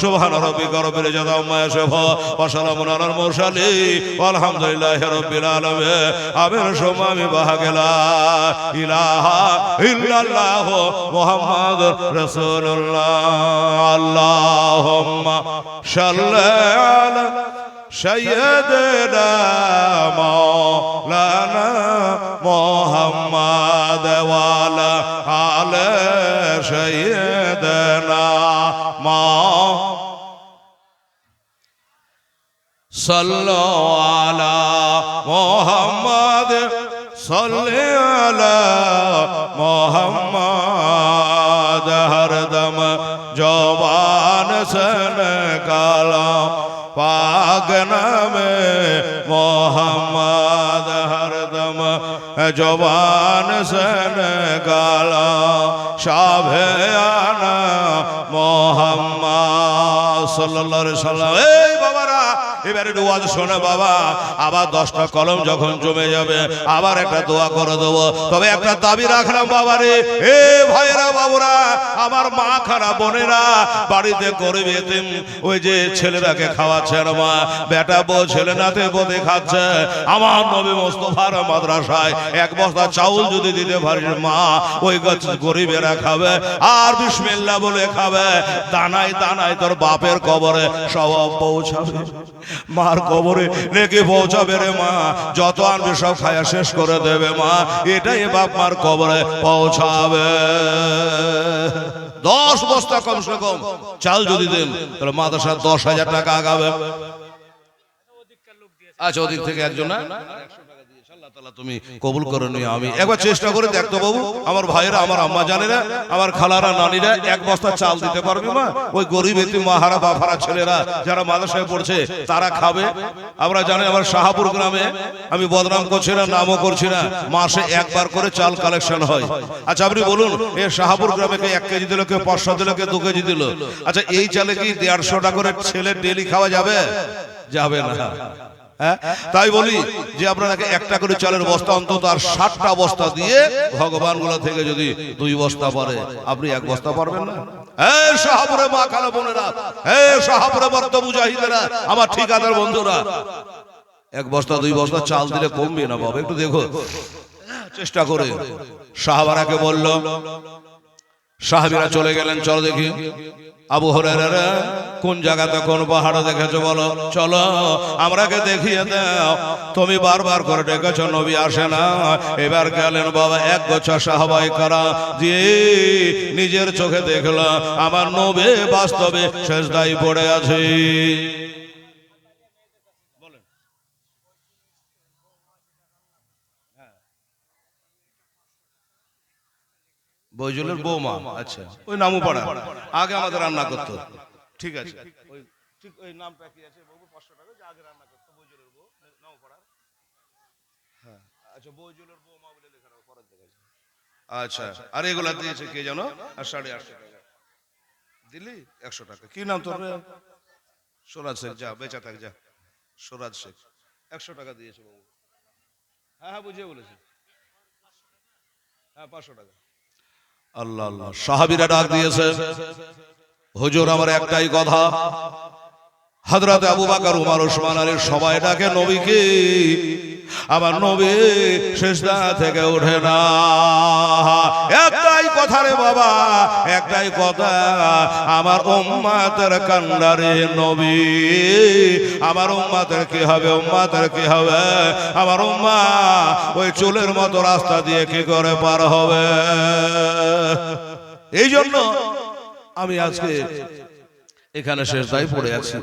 সুবহান রাব্বিকা রব্বিল ইজ্জাতি আম্মা ইয়াসিফুন ওয়া সালামুন আলাল মুরসালিন আলহামদুলিল্লাহি রাব্বিল আলামিন। আমিন সুম্মা আমিন। বাহাগেলা ইলাহা ইল্লাল্লাহ মুহাম্মাদুর রাসূলুল্লাহ। আল্লাহুম্মা সাল্লি আলা সাইয়্যিদিনা মাওলানা মুহাম্মদ ওয়া আলা আলি সাইয়্যিদিনা সাল্লু আলা মুহাম্মদ সাল্লি আলা মুহাম্মদ। হরদম জবান से निकाला पाक नामे मोहम्मद, हरदम जबान से निकाला शाभियाना मोहम्मद सल्लल्लाहु अलैहि वसल्लम। बाबारा এবারে ওয়াজ শোনে বাবা, আবার 10টা কলম যখন জমে যাবে আবার একটা দোয়া করে দেবো। তবে একটা দাবি রাখলাম বাবারে, এ ভাইরা বাবুরা, আমার মা খারা বোনেরা বাড়িতে গরিব এতিম ওই যে ছেলেরাকে খাওয়াচ্ছেন, মা বেটা বউ ছেলে নাতে বোধে খাচ্ছে, আমার নবী মুস্তাফার মাদ্রাসায় 1 বস্তা চাউল যদি দিতে পারিস মা, ওই গরিবেরা খাবে আর বিসমিল্লাহ বলে খাবে। দানায় দানায় তোর বাপের কবরে সওয়াব পৌঁছাবে, মার কবরে নেকি পৌঁছাবে রে মা। যত আনবে সব খায়া শেষ করে দেবে মা, এটাই বাপ মার কবরে পৌঁছাবে। 10 বস্তা কমসে কম চাল যদি দেন তাহলে মাদ্রাসা 10,000 টাকা আগাবে। আচ্ছা, ওদিক থেকে একজন না, আল্লাহ তাআলা তুমি কবুল করে নিও। আমি একবার চেষ্টা করে দেখতো বাবু, আমার ভাইরা, আমার আম্মা জানেরা, আমার খালারা, নানিরা, এক বস্তা চাল দিতে পারবে মা? ওই গরিব এতিম মাহারা বাফারা ছেলেরা যারা মাদ্রাসায় পড়ছে তারা খাবে। আমরা জানি আমার শাহাপুর গ্রামে, আমি বদনাম করছি না, নামও করছি না, মাসে একবার করে চাল কালেকশন হয়। আচ্ছা আপনি বলুন, এই শাহাপুর গ্রামে কে 1 কেজি দিল, কে 500 দিল, কে 2 কেজি দিল? আচ্ছা এই চালে কি 150 টাকা করে ছেলে ডেলি খাওয়া যাবে? যাবে না। হ্যাঁ, তাই বলি যে আপনাকে একটা করে চালের বস্তা অন্তত আর 60টা বস্তা দিয়ে ভগবানগুলো থেকে যদি 2 বস্তা পারে, আপনি 1 বস্তা পারবেন না? এই শাহপুরে মা খালা বোনেরা, এই শাহপুরে বর্ত মুজাহিদেরা, আমার ঠিকাদার বন্ধুরা, 1 বস্তা 2 বস্তা চাল দিলে কমবে না বাবা? একটু দেখো, চেষ্টা করে। সাহাবারাকে বলল, সাহাবীরা চলে গেলেন। চলো দেখি আবু হুরায়রা কোন জায়গাতে কোন পাহাড়ে দেখেছো বলো, চলো আমরাকে দেখিয়ে দাও। তুমি বারবার করে ডেকেছো, নবী আসে না। এবার গেলেন বাবা, 1 গোছা সাহাবায়ে কারাম দিয়ে নিজের চোখে দেখলো আমার নবী বাস্তবে সেজদায় পড়ে আছে। বৈজলের বৌমা, আচ্ছা ওই নামও পড়া, আগে আমাদের রান্না করতো। ঠিক আছে, ওই ঠিক ওই নামটা কি আছে বাবু? 500 টাকা যে আগে রান্না করতো, বৈজলের বউ, নাও পড়া। হ্যাঁ আচ্ছা, বৈজলের বৌমা বলে লেখা রাখো, পরে দেখাচ্ছি। আচ্ছা, আর এগুলা দিয়েছে কে জানো? আর 850 টাকা দিলি, 100 টাকা। কি নাম তোর? সোরাজ শেখ। যা বেচা থাক, যা সোরাজ শেখ। 100 টাকা দিয়েছে বাবু। হ্যাঁ হ্যাঁ বুঝিয়ে বলেছে। হ্যাঁ 500 টাকা। আল্লাহ আল্লাহ। সাহাবীরা ডাক দিয়েছে, হুজুর আমার একটাই কথা, হযরত আবু বকর, উমর, ওসমান আলী সবাই ডাকে নবীকে, আমার নবী সিজদা থেকে ওঠে না। একটাই কথা রে বাবা, একটাই কথা, আমার উম্মতের কান্ডারে নবী, আমার উম্মতের কি হবে, উম্মতের কি হবে? আমার উম্মাহ ওই চুলের মতো রাস্তা দিয়ে কি করে পার হবে? এই জন্য আমি আজকে এখানে সিজদায় পড়ে আছি।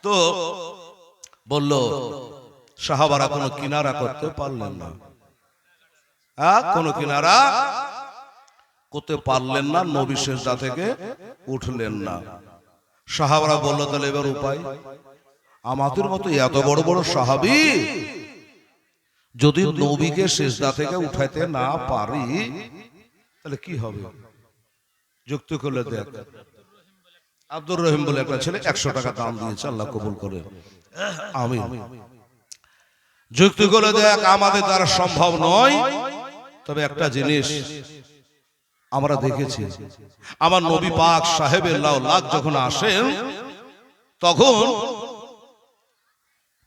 তো বলল সাহাবারা কোনো কিনারা করতে পারলেন না, কোনো কিনারা করতে পারলেন না, নবী সিজদা থেকে উঠলেন না। সাহাবারা বলল তাহলে এবার উপায়, আমাদের মতো এত বড় বড় সাহাবী যদি নবীকে সিজদা থেকে উঠাইতে না পারি তাহলে কি হবে? যুক্তি করলে দেখ, আব্দুর রহিম বলে একটা ছেলে 100 টাকা দাম দিয়েছে, আল্লাহ কবুল করে। আমিন। যুক্তি করে দেখ, আমাদের দ্বারা সম্ভব নয়। তবে একটা জিনিস আমরা দেখেছি, আমার নবী পাক সাহেবের লাখ যখন আসেন, তখন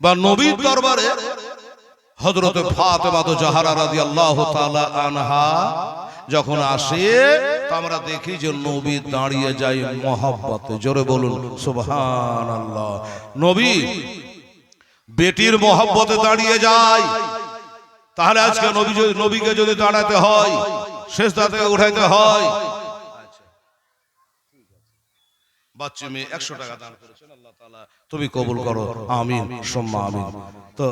বা নবীর দরবারে হযরত ফাতেমা জাহরা রাদিয়াল্লাহু তাআলা আনহা যখন আসে, তো আমরা দেখি যে নবী দাঁড়িয়ে যায় মহব্বতে। জোরে বলুন সুবহানাল্লাহ। নবী বেটির মহব্বতে দাঁড়িয়ে যায়। তাহলে আজকে নবীকে যদি দাঁড়াতে হয়, সিজদা থেকে উঠাইতে হয়, বাচ্চা মেয়ে 100 টাকা দান করেছেন, আল্লাহ তাআলা তুমি কবুল করো, আমিন সুম্মা আমিন। তো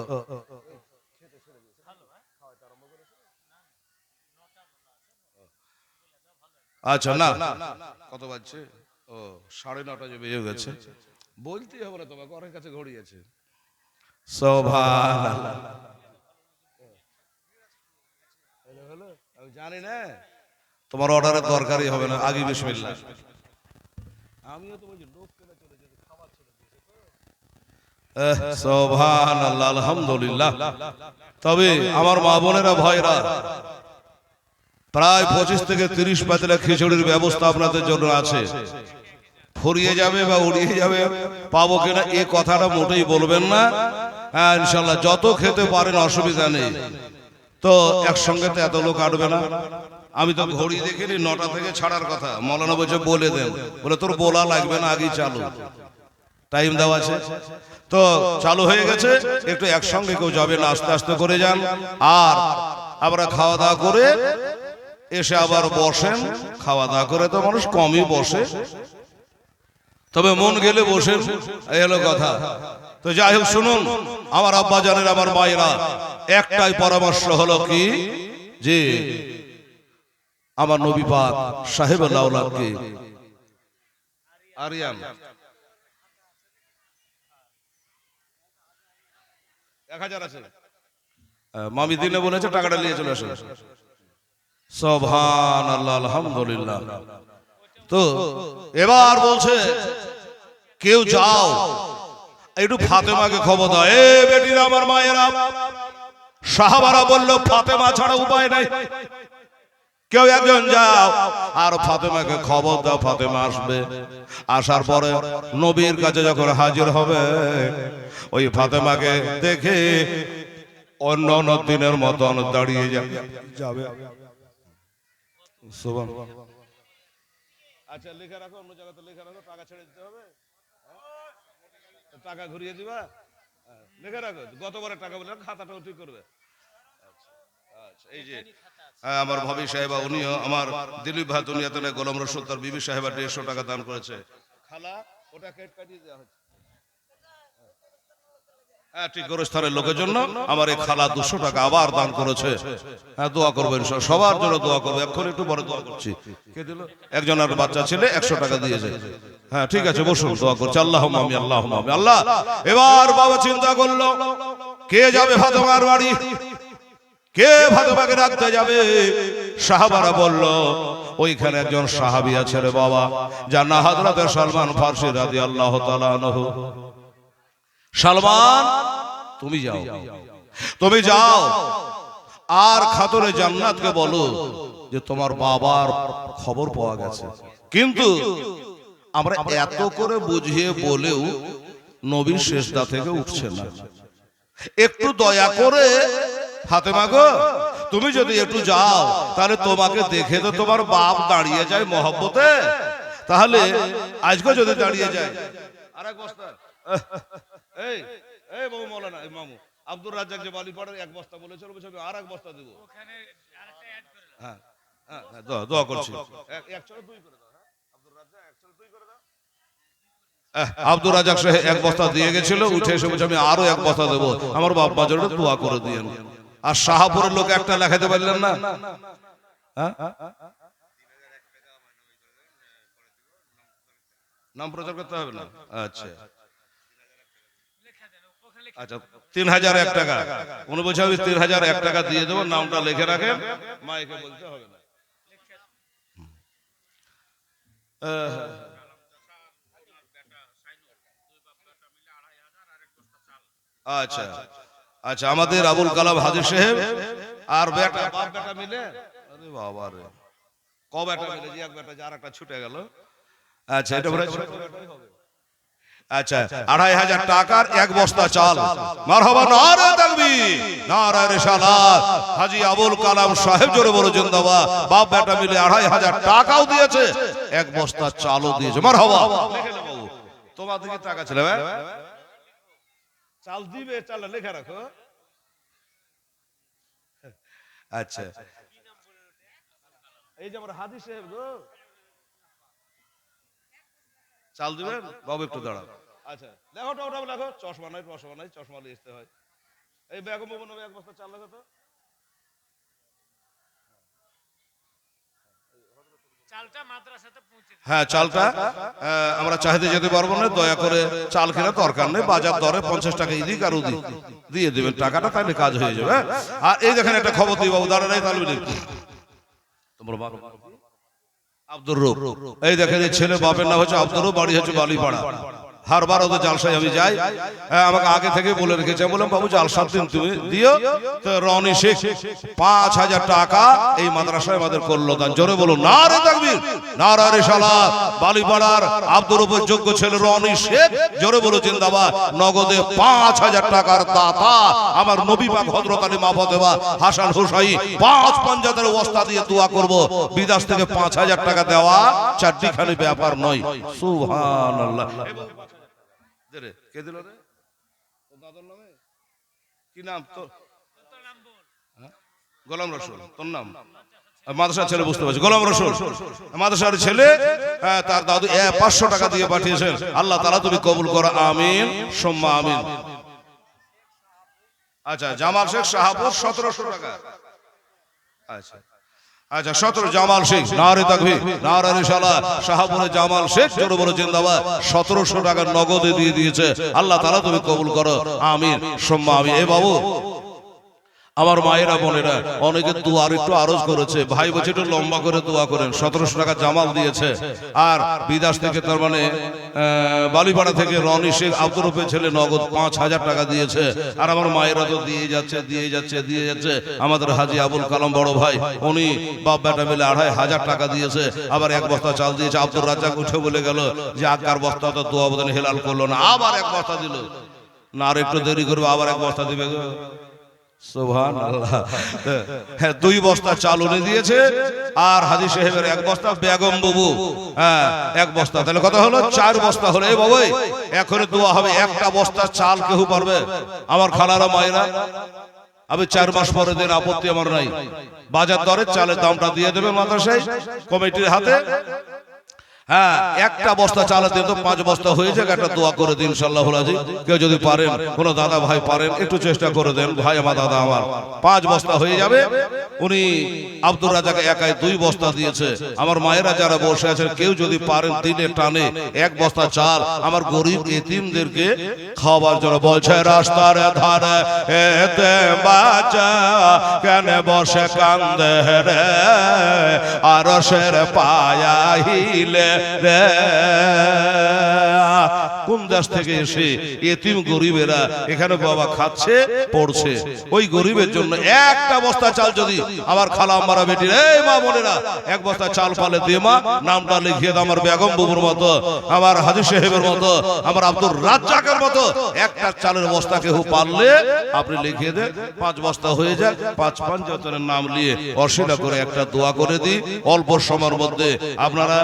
আচ্ছা না, কত বাজছে? ও 9:30 বেজে গেছে। বলতেই হবে না তোমাকে, অনেক কাছে ঘড়ি আছে। সুবহানাল্লাহ। আমি জানি না তোমার অর্ডারের দরকারই হবে না, আগে বিসমিল্লাহ। আমিও তো বলছি লোক কেন চলে যেতে, খাবার ছেড়ে দিয়েছে। সুবহানাল্লাহ, আলহামদুলিল্লাহ। তবে আমার মা বোনেরা, ভাইরা, প্রায় 25 থেকে 30 পাতিলা খিচুড়ির ব্যবস্থা আপনাদের জন্য আছে। ফুরিয়ে যাবে বা উড়িয়ে যাবে, পাবো কিনা এই কথাটা মোটেই বলবেন না। হ্যাঁ ইনশাল্লাহ যত খেতে পারেন, অসুবিধা নেই। তো একসঙ্গে তো এত লোক আটবে না। আমি তো ঘড়ি দেখিনি, 9টা থেকে ছাড়ার কথা। মৌলানা বলছে বলে দেন, বলে তোর বলা লাগবে না, আগেই চালু, টাইম দেওয়া আছে। তো চালু হয়ে গেছে, একটু একসঙ্গে কেউ যাবে না, আস্তে আস্তে করে যান। আর আমরা খাওয়া দাওয়া করে এসে আবার বসেন। খাওয়া দাওয়া করে তো মানুষ কমই বসে, তবে মন গেলে বসেন, এই হলো কথা। তো যাই হোক শুনুন আমার আব্বা জানেন, আমার মায়েরা, একটাই পরামর্শ হলো কি, যে আমার নবী পাক সাহেবুল আওলাদকে আরিয়ান 1000 আছে, মামি দিনে বলেছে টাকাটা নিয়ে চলে আসে। সুবহানাল্লাহ, আলহামদুলিল্লাহ। তো এবার বলছে কেউ যাও একটু ফাতেমাকে খবর দাও। এ বেটিরা, আমার মায়েরা, সাহাবারা বলল ফাতেমা ছাড়া উপায় নাই, কেউ একজন যাও আর ফাতেমাকে খবর দাও, ফাতেমা আসবে। আসার পরে নবীর কাছে যখন হাজির হবে, ওই ফাতেমাকে দেখে অন্য অন্য দিনের মতন দাঁড়িয়ে যাবে। আচ্ছা লিখে রাখো, অন্য জায়গাতে লিখে রাখো, টাকা ছেড়ে দিতে হবে, টাকা ঘুরিয়ে দিবা, লিখে রাখো। গতবারের টাকা বলে খাতাটাও ঠিক করবে। আচ্ছা, এই যে আমার ভাবি সাহেবা, উনিও আমার দিলীপ ভাই দুনিয়াতে গোলাম রসুল তার বিবি সাহেবা 150 টাকা দান করেছে। খালা ওটা কেট কাটিয়ে দেওয়া হয়েছে। ঠিক গোরস্থানের লোকের জন্য আমার এই খালা 200 টাকা আবার দান করেছে। হ্যাঁ, দোয়া করবেন, সবার জন্য দোয়া করবো। এখন একটু বড় দোয়া করছি। কে দিল? একজনের বাচ্চা ছেলে 100 টাকা দিয়েছে। হ্যাঁ ঠিক আছে, বসুন, দোয়া করছি। আল্লাহুম্মা আমিন, আল্লাহুম্মা আমিন। আল্লাহ, এবার বাবা চিন্তা করলো কে যাবে ফাতেমার বাড়ি, কে ফাতেমাকে রাখতে যাবে। সাহাবারা বলল ওইখানে একজন সাহাবী আছে রে বাবা, যার নাম হযরত সালমান ফারসি রাদিয়াল্লাহু তাআলা আনহু। সালমান, তুমি যাও, তুমি যাও আর খাতুনে জান্নাতকে বলো যে তোমার বাবার খবর পাওয়া গেছে। কিন্তু আমরা এত করে বুঝিয়ে বলেও নবীর শেষদা থেকে উঠছে না। একটু দয়া করে ফাতেমা গো, তুমি যদি একটু যাও, তাহলে তোমাকে দেখে তো তোমার বাপ দাঁড়িয়ে যায় মহব্বতে, তাহলে আজকে যদি দাঁড়িয়ে যায়। আরেক বস্তা, এই এই বাবু মৌলানা, এই মামু আব্দুর রাজ্জাক যে বালিপাড়ার 1 বস্তা বলেছিল, বলছে আমি আর 1 বস্তা দেবো। হ্যাঁ হ্যাঁ, দোয়া করছি। 1 চলে 2 করে দাও। আব্দুর রাজ্জাক 1 চলে 2 করে দাও। আব্দুর রাজ্জাক সাহেব 1 বস্তা দিয়ে গেছিল, উঠে এসে বলছে আমি আরো 1 বস্তা দেবো, আমার বাবা জন্য দোয়া করে দিয়েন। আর শাহপুরের লোক একটা লেখাতে পারলেন না। নাম প্রচার করতে হবে না। আচ্ছা আচ্ছা, 3001 টাকা। উনি বলছে আমি 3001 টাকা দিয়ে দেবো, নামটা লিখে রাখেন, মাইকে বলতে হবে না। আচ্ছা আচ্ছা, আমাদের আবুল কালাম হাজী সাহেব আর বেটা, বাপ বেটা মিলে, আরে বাবা রে, ক বেটা মিলে, যে এক বেটা, যে আরেকটা ছুটে গেল। আচ্ছা, এটা বলে আচ্ছা 2500 টাকার 1 বস্তা চাল। মারহাবা, নারে তাকবীর, নারে রিসালাত। হাজী আবুল কালাম সাহেব জোরে বলো জিন্দাবাদ। বাপ বেটা মিলে 2500 টাকাও দিয়েছে, 1 বস্তা চালও দিয়েছে। মারহাবা। তোমার দিকে টাকা ছিল, চাল দিবে, চাল লেখা রাখো। আচ্ছা, এই যে আমার হাজী সাহেব গো, চাল দিবেন বাবু, একটু দাঁড়াও। আচ্ছা লেখো, ওটা লেখো, চশমা নাই, চশমা নিয়ে আসতে হয়। এই বেগম বাবু 1 বস্তা চাল লেখো তো। হ্যাঁ, চালটা আমরা চাইতে যেতে পারবো না, দয়া করে চাল কিনা দরকার নেই, বাজার দরে 50 টাকা ইদিক আর উদিক দিয়ে দেবেন টাকাটা, তাহলে কাজ হয়ে যাবে। আর এই দেখেন একটা খবর দিই বাবু, দাঁড়া নাই, তাহলে তোমার আব্দুর রূপ, এই দেখেন এই ছেলে, বাপের নাম হচ্ছে আব্দুর রূপ, বাড়ি হচ্ছে বালিপাড়া। হারবার ওদের জালসায় আমি যাই, আমাকে আগে থেকে বলে রেখেছে, বললাম বাবু জালসার দিন তুমি দিও। তো রনি শেখ 5000 টাকা এই মাদ্রাসায় আমাদের করলো দান। জোরে বলুন নারে তাকবীর, নারে রিসালাত। বালিপাড়ার আব্দুর রূপের যোগ্য ছেলে রনি শেখ, জোরে বলো জিন্দাবাদ। নগদে 5000 টাকার দাতা আমার নবী পাক হযরত আলী মা ফাতেমা হাসান হুসাইন 5 পাঞ্জাতের ওস্তাদ দিয়ে দোয়া করব। বিদেশ থেকে 5000 টাকা দেওয়া চারটিখানি ব্যাপার নয়। সুবহানাল্লাহ। কে দিল রে? দাদার নামে কি নাম তোর? গোলাম রসুল, তোর নাম? মাদ্রাসার ছেলে, বুঝতে পারছি, গোলাম রসুল মাদ্রাসার ছেলে, তার দাদু 500 টাকা দিয়ে পাঠিয়েছেন। আল্লাহ তাআলা তুমি কবুল করো, আমিন সুম্মা আমিন। আচ্ছা, জামাল শেখ শাহপুর 1700 টাকা। আচ্ছা আচ্ছা, 17 জামাল শেখ, নারে তাকবীর, নারে রিসালাত। শাহপুরে জামাল শেখ, জোরে বলো জিন্দাবাদ। 1700 টাকা নগদে দিয়ে দিয়েছে। আল্লাহ তাআলা তুমি কবুল করো, আমিন সুম্মা আমিন। এ বাবু, আমার মায়েরা বোনেরা অনেকে দুয়ার একটু আরজ করেছে, ভাই বলছে একটু লম্বা করে দোয়া করেন। 1700 টাকা জামাল দিয়েছে। আর বিদেশ থেকে, তার মানে বালিপাড়া থেকে রনি শেখ আব্দুর রূপের ছেলে নগদ 5000 টাকা দিয়েছে। আর আমার মায়েরা তো দিয়ে যাচ্ছে। আমাদের হাজি আবুল কালাম বড় ভাই, উনি বাপ বেটা মিলে 2500 টাকা দিয়েছে। আবার 1 বস্তা চাল দিয়েছে। আব্দুর রাজ্জাক উঠে বলে গেল যে আগার বস্তা তো দোয়া বদন হেলাল করলো না, আবার 1 বস্তা দিল না, আর একটু দেরি করবে, আবার 1 বস্তা দিবে। সুবহানাল্লাহ। হ্যাঁ, 2 বস্তা চাল উনি দিয়েছে। আর হাজী সাহেবের 1 বস্তা, বেগম বাবু 1 বস্তা, তাহলে কত হলো? 4 বস্তা হলো। এই বাবু, এখন দোয়া হবে। 1টা বস্তা চাল কেউ পারবে? আমার খালারা মায়েরা, আমি 4 মাস পরে দেন, আপত্তি আমার নাই। বাজার দরে চালের দামটা দিয়ে দেবে মাদ্রাসায় কমিটির হাতে। হ্যাঁ, 1টা বস্তা চালা দিন তো 5 বস্তা হয়ে যাক। একটা দোয়া করে দিন ইনশাআল্লাহুল আজিজ। কেউ যদি পারেন, কোন দাদা ভাই পারেন, একটু চেষ্টা করে দেন। ভাই আমার, দাদা আমার, 5 বস্তা হয়ে যাবে। উনি আব্দুর রাজ্জাক একাই 2 বস্তা দিয়েছে। আমার মায়েরা যারা বসে আছেন, কেউ যদি পারেন দিনে টানে 1 বস্তা চাল আমার গরিব এতিমদেরকে খাওয়াবার জন্য। বলছে রাস্তার ধারে এতে বাচ্চা কেন বসে কান্দে রে, আরশের পায়া হিলে রে। কোন দেশ থেকে এসে এতিম গরিবেরা এখানে বাবা খাচ্ছে পড়ছে, ওই গরিবের জন্য 1টা বস্তা চাল যদি আমার খালা আমারা বেটি, এই মা বোনেরা, 1 বস্তা চাল পালে দে মা, নামটা লিখিয়ে দাও। আমার বেগম বুবুর মতো, আমার হাজী সাহেবের মতো, আমার আব্দুর রাজ্জাকের মতো 1টা চালের বস্তা কেউ পারলে আপনি লিখিয়ে দেন। 5 বস্তা হয়ে যাক। 5 জনের নাম নিয়ে অশিলা করে একটা দোয়া করে দিই। অল্প সময়ের মধ্যে আপনারা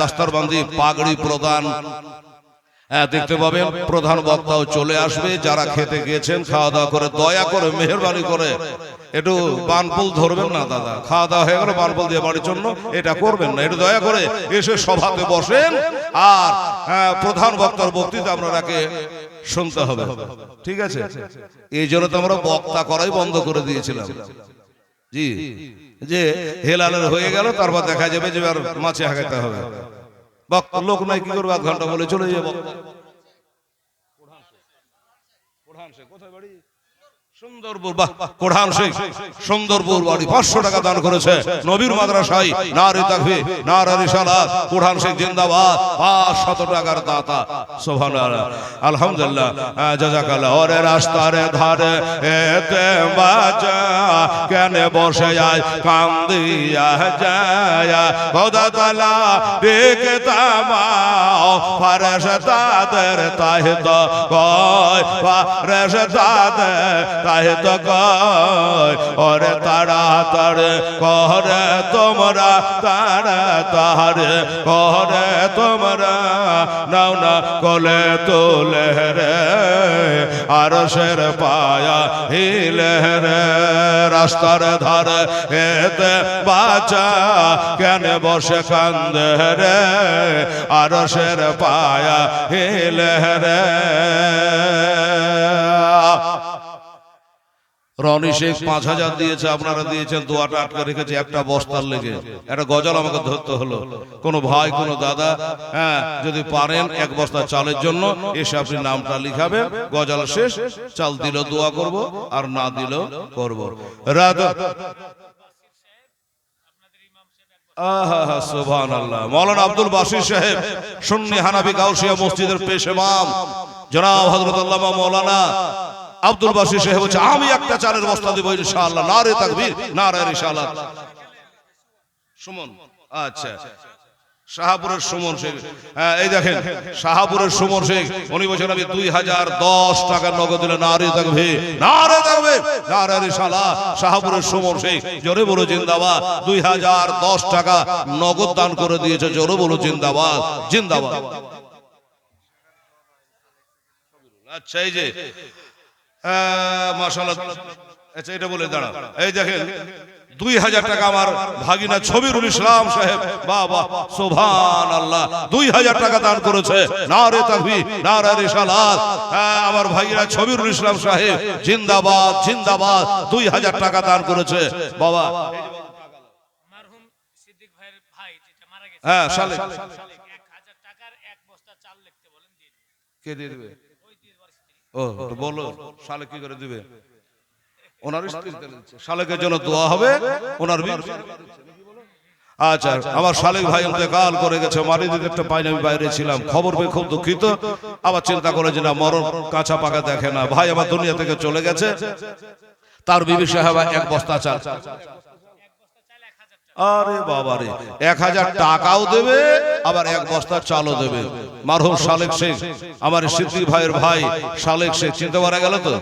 দাস্তারবান্দি, পাগড়ি প্রদান দেখতে পাবেন। প্রধান বক্তাও চলে আসবে। যারা খেতে গিয়েছেন খাওয়া দাওয়া করে, দয়া করে মেহেরবানি করে একটু বানপুল ধরবেন না দাদা। খাওয়া দাওয়া হয়ে গেল, বানপুল দিয়ে বাড়ির জন্য এটা করবেন না। একটু দয়া করে এসে সভাতে বসেন। আর প্রধান বক্তার বক্তৃতা আপনারাকে শুনতে হবে, ঠিক আছে? এই জন্য তো আমরা বক্তা করাই বন্ধ করে দিয়েছিলাম। জি, যে হেলালের হয়ে গেল, তারপর দেখা যাবে যে আর মাছে হাঁকাতে হবে। বক্তা লোক নাই, কি করবে? 1 ঘন্টা বলে চলে যাবে। কোথায় বাড়ি? সুন্দরপুর। বাহ, কোরআন শেখ, সুন্দরপুর বাড়ি। 500 টাকা দান করেছে নবীর মাদ্রাসায়। নারে তাকবীর, নারে রিসালাত। কোরআন শেখ জিন্দাবাদ। 500 টাকার দাতা। সুবহানাল্লাহ, আলহামদুলিল্লাহ, জাযাকাল্লাহ। ওরে রাস্তার ধারে এতে বাজা কেন বসে যায় কান্দিয়া যায়, খোদা তাআলা দেখতামাও ফেরেশতাদের তাহিদ কয়, ফেরেশতাদের তাহিদ কয়। ওরে তাড়াতাড়ি করে তোমরা, তাড়াতাড়ি করে তোমরা, নাও না কোলে তোলে রে, আরশের পায়া হিলে রে। রাস্তার ধারে এতে বাচ্চা কেন বসে কান্দে রে, আরশের পায়া হিলে রে। রনি শেখ 5000 দিয়েছে, আপনারা দিয়েছেন। দোয়াটা আটকে রেখেছে 1টা বস্তার লেগে। একটা গজল আমাকে ধরতে হলো। কোন ভাই, কোন দাদা যদি পারেন 1 বস্তা চালের জন্য এসে আপনি নামটা লিখাবেন। গজল শেষ, চাল দিল দোয়া করব, আর না দিল করব। রাত সুবহানাল্লাহ। মাওলানা আব্দুল বাসির সাহেব, সুন্নি হানাফি গাউসিয়া মসজিদের পেশ ইমাম জনাব হযরত আল্লামা মাওলানা আব্দুল বাসির সাহেব বলছে আমি 1টা চালের বস্তা দেব ইনশাআল্লাহ। নারে তাকবীর, নারে রিসালাত। সুমন, আচ্ছা, শাহপুরের সুমন শেখ। এই দেখেন, শাহপুরের সুমন শেখ, উনি বলছেন আমি 2010 টাকা নগদ দিলে। নারে তাকবীর, নারে তাকবীর, নারে রিসালাত। শাহপুরের সুমন শেখ, জোরে বলো জিন্দাবাদ। 2010 টাকা নগদ দান করে দিয়েছে। জোরে বলো জিন্দাবাদ, জিন্দাবাদ। আচ্ছা, এই যে মাশাআল্লাহ। আচ্ছা, এটা বলে দাঁড়া। এই দেখেন, 2000 টাকা আমার ভাগিনা ছবিরুল ইসলাম সাহেব, বাবা সুবহানাল্লাহ, 2000 টাকা দান করেছে। নারে তাকবীর, নারে রিসালাত। আমার ভাগিনা ছবিরুল ইসলাম সাহেব জিন্দাবাদ, জিন্দাবাদ। 2000 টাকা দান করেছে বাবা। মারহুম সিদ্দিক ভাইয়ের ভাই যেটা মারা গেছে, হ্যাঁ শালে 1000 টাকার এক বস্তা চাল লিখতে বলেন, দিয়ে দিন। কে দিয়ে দিবে? ওই দিবার স্ত্রী। ও তো বলো শালে কি করে দিবে? ওনার স্ত্রী দিচ্ছে। শালেকের জন্য দোয়া হবে ওনার বীর। আচ্ছা, আমার শালেক ভাই ইন্তেকাল করে গেছে, মারি দিতে একটা পাইনি, আমি বাইরে ছিলাম, খবর পেয়ে খুব দুঃখিত। আবার চিন্তা করে যে না, মরণ কাঁচা পাকা দেখে না, ভাই আমার দুনিয়া থেকে চলে গেছে। তার বিবি সাহেব 1 বস্তা চাল, আরে বাবা রে, 1000 টাকাও দেবে, আবার 1 বস্তা চালও দেবে। মারহুম শালেক শেখ, আমার সিদ্দিক ভাইয়ের ভাই শালেক শেখ, চিনতে পারা গেল তো?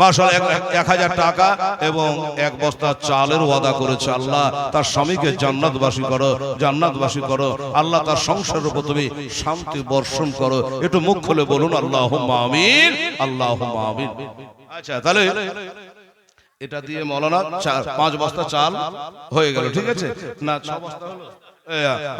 মাশাআল্লাহ, 1000 টাকা এবং 1 বস্তা চালের ওয়াদা করেছে। আল্লাহ তার স্বামীকে জান্নাতবাসী করো, জান্নাতবাসী করো। আল্লাহ তার সংসারের উপর তুমি শান্তি বর্ষণ করো। একটু মুখ খুলে বলুন আল্লাহুম্মা আমিন, আল্লাহুম্মা আমিন। আচ্ছা, তাহলে এটা দিয়ে মৌলানা 5 বস্তা চাল হয়ে গেল, ঠিক আছে না? 6 বস্তা হলো।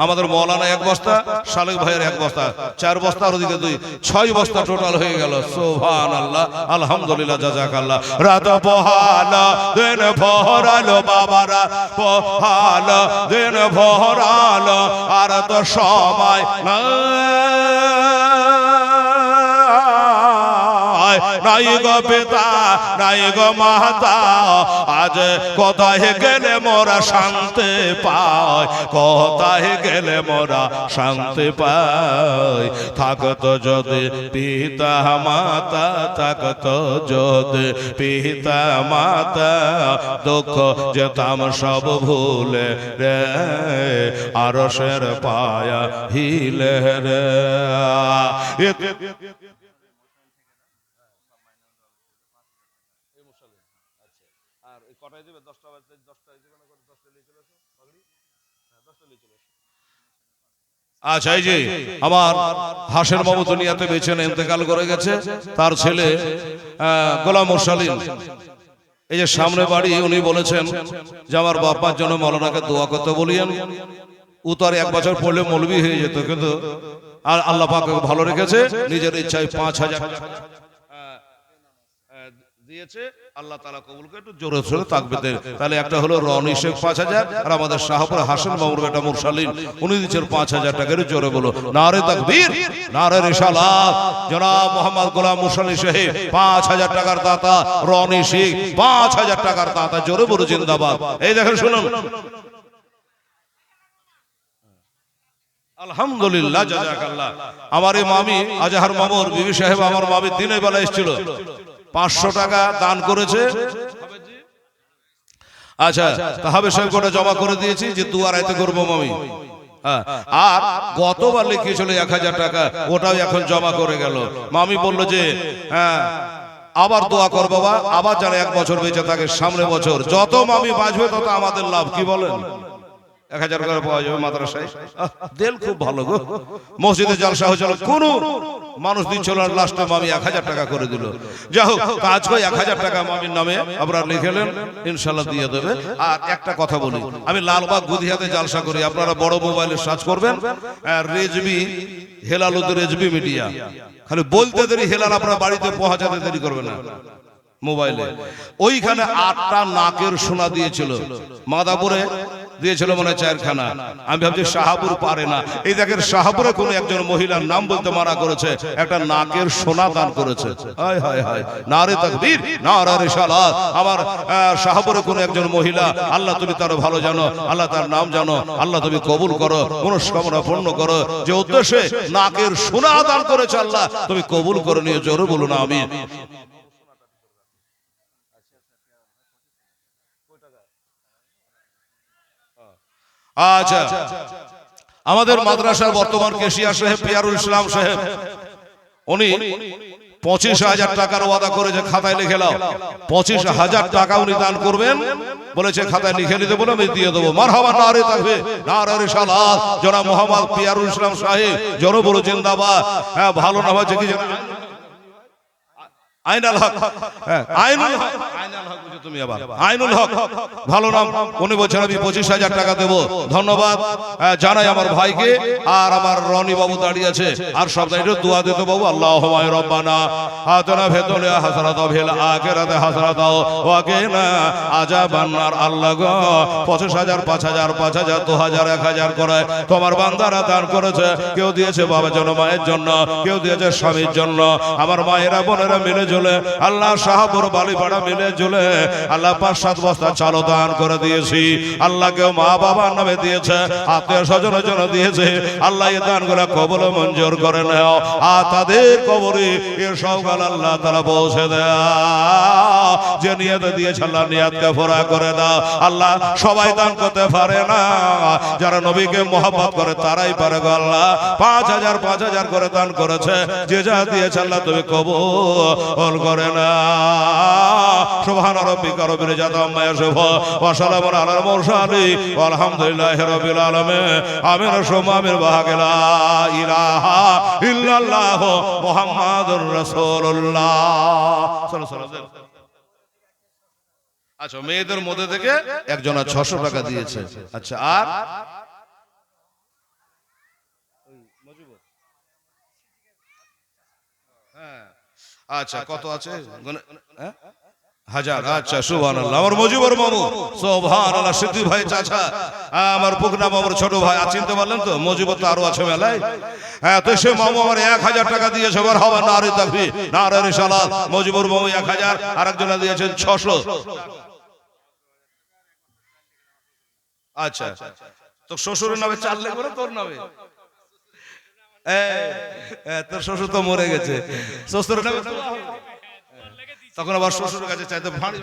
আমাদের মৌলানা 1 বস্তা, শালেক ভাইয়ের 1 বস্তা, 4 বস্তা, আর ওদিকে 2, 6 বস্তা টোটাল হয়ে গেল। সুবহানাল্লাহ, আলহামদুলিল্লাহ, জাযাকাল্লাহ। রাত পোহালো, দিন ভরালো বাবারা, পোহালো, দিন ভরালো, আর তো সময় নাই গো পিতা, নাই গো মাতা, আজ কোথায় গেলে মোরা শান্তি পাই, কোথায় গেলে মোরা শান্তি পাই। থাকতো যদি পিতা মাতা, থাকতো যদি পিতা মাতা, দুঃখ যেতাম সব ভুলে রে, আরশের পায়া হিলে রে। আচ্ছা, এই যে আমার হাসের মামু দুনিয়াতে বেঁচে নেই, ইন্তেকাল করে গেছে। তার ছেলে গোলাম মুরসালিন, এই যে সামনে বাড়ি, উনি বলেছেন যে আমার বাবার জন্য মৌলানাকে দোয়া করতে বলিয়েন। উত্তরে 1 বছর পড়লে মৌলবি হয়ে যেত, কিন্তু আল্লাহ পাক ভালো রেখেছে, নিজের ইচ্ছায় 5000 দিয়েছে। আল্লাহ তাআলা কবুল করে। একটু জোরে জোরে তাকবীর দেন। তাহলে একটা হলো রনি শেখ 5000, আর আমাদের শাহপুর হাসান মামুর বেটা মুরসালিন, উনি দিচ্ছেন 5000 টাকা। জোরে বলো নারে তাকবীর, নারে রিসালাত। জনাব মোহাম্মদ গোলাম মুরসালিন সাহেব 5000 টাকার দাতা, রনি শেখ 5000 টাকার দাতা। জোরে বলো জিন্দাবাদ। এই দেখেন, শুনুন, আলহামদুলিল্লাহ, জাযাকাল্লাহ। আমার এই মামি আজহার মামুর বিবি সাহেব, আমার মামি দিনের বেলা এসেছিল, 500 টাকা দান করেছে। আচ্ছা, তাহবে সাহেব কোটা জমা করে দিয়েছি যে দুয়ার আইতে করবো মামি। আর গতবার লিখিয়েছিল 1000 টাকা, ওটাও এখন জমা করে গেল। মামি বলল যে হ্যাঁ আবার দোয়া করবো, বাবা আবার যেন 1 বছর বেঁচে থাকে, সামনে বছর যত মামি বাঁচবে তত আমাদের লাভ। কি বলেন? 1000 করে পাওয়া যাবে মাদ্রাসায়। দেল খুব ভালো গো। মসজিদে জলসা হয়েছিল, কোন মানুষ দিচ্ছিল না, লাস্টে মামি 1000 টাকা করে দিল। যাই হোক, কাজ করে 1000 টাকা মামির নামে আপনারা লিখেলেন, ইনশাল্লাহ দিয়ে দেবে। আর একটা কথা বলি, আমি লালবাগ গুদিয়াতে জলসা করি, আপনারা বড় মোবাইলে সার্চ করবেন রেজবি হেলালুদ, রেজবি মিডিয়া। খালি বলতে দেরি, হেলাল আপনার বাড়িতে পৌঁছাতে দেরি করবে না মোবাইলে। ওইখানে 8টা নাকের সোনা দিয়েছিল, মাদাপুরে দিয়েছিল মনে 4খানা। আমি ভাবছি শাহাপুর পারে না। এই দেখেন, শাহাপুরে কোন একজন মহিলার নাম বলতে মানা করেছে, একটা নাকের সোনা দান করেছে। হায় হায় হায়, নারে তাকবীর, নারে রিসালাত। আমার শাহাপুরে কোন একজন মহিলা, আল্লাহ তুমি তার ভালো জানো, আল্লাহ তার নাম জানো, আল্লাহ তুমি কবুল করো, মনস্কামনা পূর্ণ করো। যে উদ্দেশ্যে নাকের সোনা দান করেছে, আল্লাহ তুমি কবুল করে নিয়ে। জোরে বলুন আমিন। আচ্ছা, আমাদের মাদ্রাসার বর্তমান কেশিয়া সাহেব পিয়ারুল ইসলাম সাহেব, উনি 25,000 টাকার ওয়াদা করেছে, খাতায় লিখে নাও। 25,000 টাকা উনি দান করবেন বলেছে, খাতায় লিখে নিতে বলে আমি দিয়ে দেবো। মারহাবা, নারে তাকবীর, নারে রিসালাত। জনাব মোহাম্মদ পিয়ারুল ইসলাম সাহেব, জোরে বলো জিন্দাবাদ। হ্যাঁ, ভালো না হয়েছে কি আইনাল হক, হ্যাঁ, আইনুল হক, আইনাল হক বুঝো তুমি আবার, আইনুল হক ভালো নাম। উনি বলছেন আমি 25,000 টাকা দেবো। ধন্যবাদ জানাই আমার ভাইকে। আর আমার রনি বাবু দাঁড়িয়ে আছে, আর সব দাঁড়িয়ে দোয়া দিতে বাবু। আল্লাহুম্মা রব্বানা আতিনা ফিদ দুনিয়া হাসানাতাও ওয়া ফিল আখিরাতি হাসানাতাও ওয়া কিনা আযাবান নার। আল্লাহ গো 25,000 5,000 5,000 2,000 1,000 করে তোমার বান্দারা দান করেছে। কেউ দিয়েছে বাবার জন্য, মায়ের জন্য, কেউ দিয়েছে স্বামীর জন্য। আমার মায়েরা বোনেরা মিলে ঝুলে আল্লাহ শাহপুর বালিপাড়া মিলে ঝুলে আল্লাহ 5-7 বস্তা চালও দান করে দিয়েছি। আল্লাহ কেউ মা বাবার নামে দিয়েছে, আত্মীয় স্বজনের জন্য দিয়েছে। আল্লাহ এই দানগুলো কবুল মঞ্জুর করে নাও, আর তাদের কবরে এর সওগাল আল্লাহ তাআলা পৌঁছে দাও। যে নিয়ত দিয়েছে আল্লাহ নিয়তকে পুরা করে দাও। আল্লাহ সবাই দান করতে পারে না, যারা নবীকে মহব্বত করে তারাই পারে গো আল্লাহ। 5,000 5,000 করে দান করেছে, যে যা দিয়েছে আল্লাহ তুমি কবুল করে না। সুবহান রাব্বিকা রাব্বিল ইজ্জাতি আম্মা ইয়াসিফুন ওয়া সালামুন আলাল মুরসালিন ওয়ালহামদুলিল্লাহি রাব্বিল আলামিন। আমিন সুম্মা আমিন। লা ইলাহা ইল্লাল্লাহ মুহাম্মাদুর রাসূলুল্লাহ সাল্লাল্লাহু আলাইহি ওয়াসাল্লাম। আচ্ছা, মেয়েদের মধ্যে থেকে একজনা 600 টাকা দিয়েছে। আচ্ছা, আর আচ্ছা কত আছে? হ্যাঁ, 1000। আচ্ছা, সুবহানাল্লাহ। আমার মজিবর মামু, সুবহানাল্লাহ। সিদ্দিক ভাই চাচা, আমার পুকনা মামুর ছোট ভাই, চিনতে পারলেন তো? মজিবর তো আরো আছে মেলায়। হ্যাঁ, তো সে মামু আমার 1000 টাকা দিয়েছে। মারহাবা, নারে তাকবীর, নারে রিসালাত। মজিবর মামু 1000, আরেকজনা দিয়েছেন 600। আচ্ছা, তো শ্বশুরের নামে 4 লাখ করে তোর নামে? তোর শ্বশুর তো মরে গেছে, শ্বশুরের নামে তখন আবার শ্বশুরের কাছে চাইতে ভালো।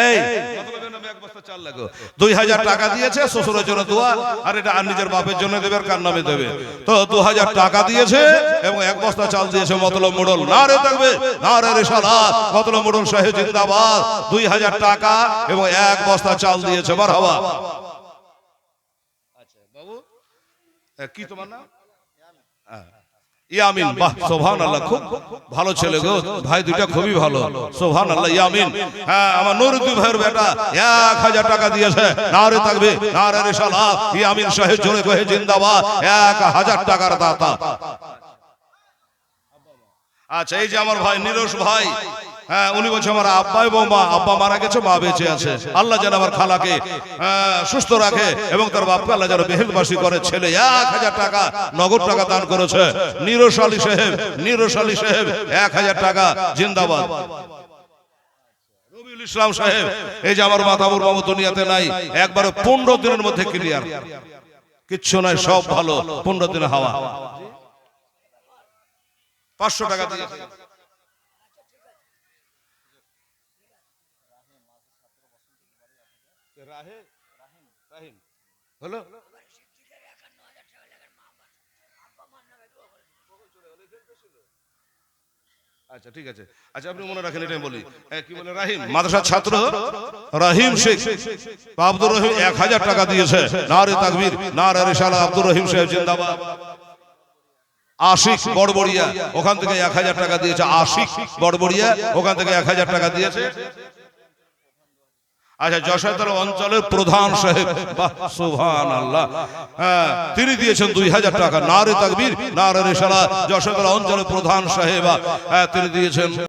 এই মতলবের নামে 1 বস্তা 4 লাখ, 2,000 টাকা দিয়েছে শ্বশুরের জন্য দোয়া, আর এটা আর নিজের বাপের জন্য দেবে, আর কার নামে দেবে? তো 2,000 টাকা দিয়েছে এবং 1 বস্তা চাল দিয়েছে। মতলব মোড়ল, নারে তাকবীর, নারে রিসালাত। মতলব মোড়ল সাহেব জিন্দাবাদ। 2,000 টাকা এবং 1 বস্তা চাল দিয়েছে। মারহাবা। আচ্ছা বাবু, কি তোমার নাম? ইয়ামিন। বাহ, সুবহানাল্লাহ, খুব ভালো ছেলে গো ভাই, দুইটা খুবই ভালো। সুবহানাল্লাহ, ইয়ামিন। হ্যাঁ, আমার নুরুদ্দিন ভাইয়ের বেটা 1000 টাকা দিয়েছে। নারে তাকবীর, নারে রিসালাত। ইয়ামিন সাহেব জোরে কহে জিন্দাবাদ। 1000 টাকার দাতা। আচ্ছা, এই যে আমার ভাই নিরোশ ভাই, হ্যাঁ, উনি বলছে আমার আব্বা এবং মা, আব্বা মারা গেছে, মা বেঁচে আছে। আল্লাহ যেন আমার খালাকে সুস্থ রাখে এবং তার বাপকে আল্লাহ যেন বেহেশতবাসী করে। ছেলে 1000 টাকা নগদ টাকা দান করেছে। নিরোশ আলী সাহেব, নিরোশ আলী সাহেব 1000 টাকা, জিন্দাবাদ। রবিউল ইসলাম সাহেব, এই যে আমার মাতাবুর মামু দুনিয়াতে নাই, একবারে 15 দিনের মধ্যে ক্লিয়ার, কিচ্ছু নাই, সব ভালো। 15 দিনে হাওয়া। 500 টাকা দিয়েছে। হলো? আচ্ছা, ঠিক আছে। আচ্ছা, আপনি মনে রাখেন, এটাই বলি। কি বলে? রাহিম মাদ্রাসার ছাত্র রাহিম শেখ, আব্দুর রহিম 1000 টাকা দিয়েছে। নারে তাকবীর, নারে রিসালাত। আব্দুর রহিম সাহেব জিন্দাবাদ। আশিক বড়বড়িয়া, ওখান থেকে 1000 টাকা দিয়েছে। আশিক বড়বড়িয়া, ওখান থেকে 1000 টাকা দিয়েছে। আচ্ছা, যশোর অঞ্চলের প্রধান সাহেব, বাহ, সুবহানাল্লাহ, হ্যাঁ, তিনি দিয়েছেন 2000 টাকা। নারে তাকবীর, নারে রিসালাত। যশোর অঞ্চলের প্রধান সাহেব, হ্যাঁ, তিনি দিয়েছেন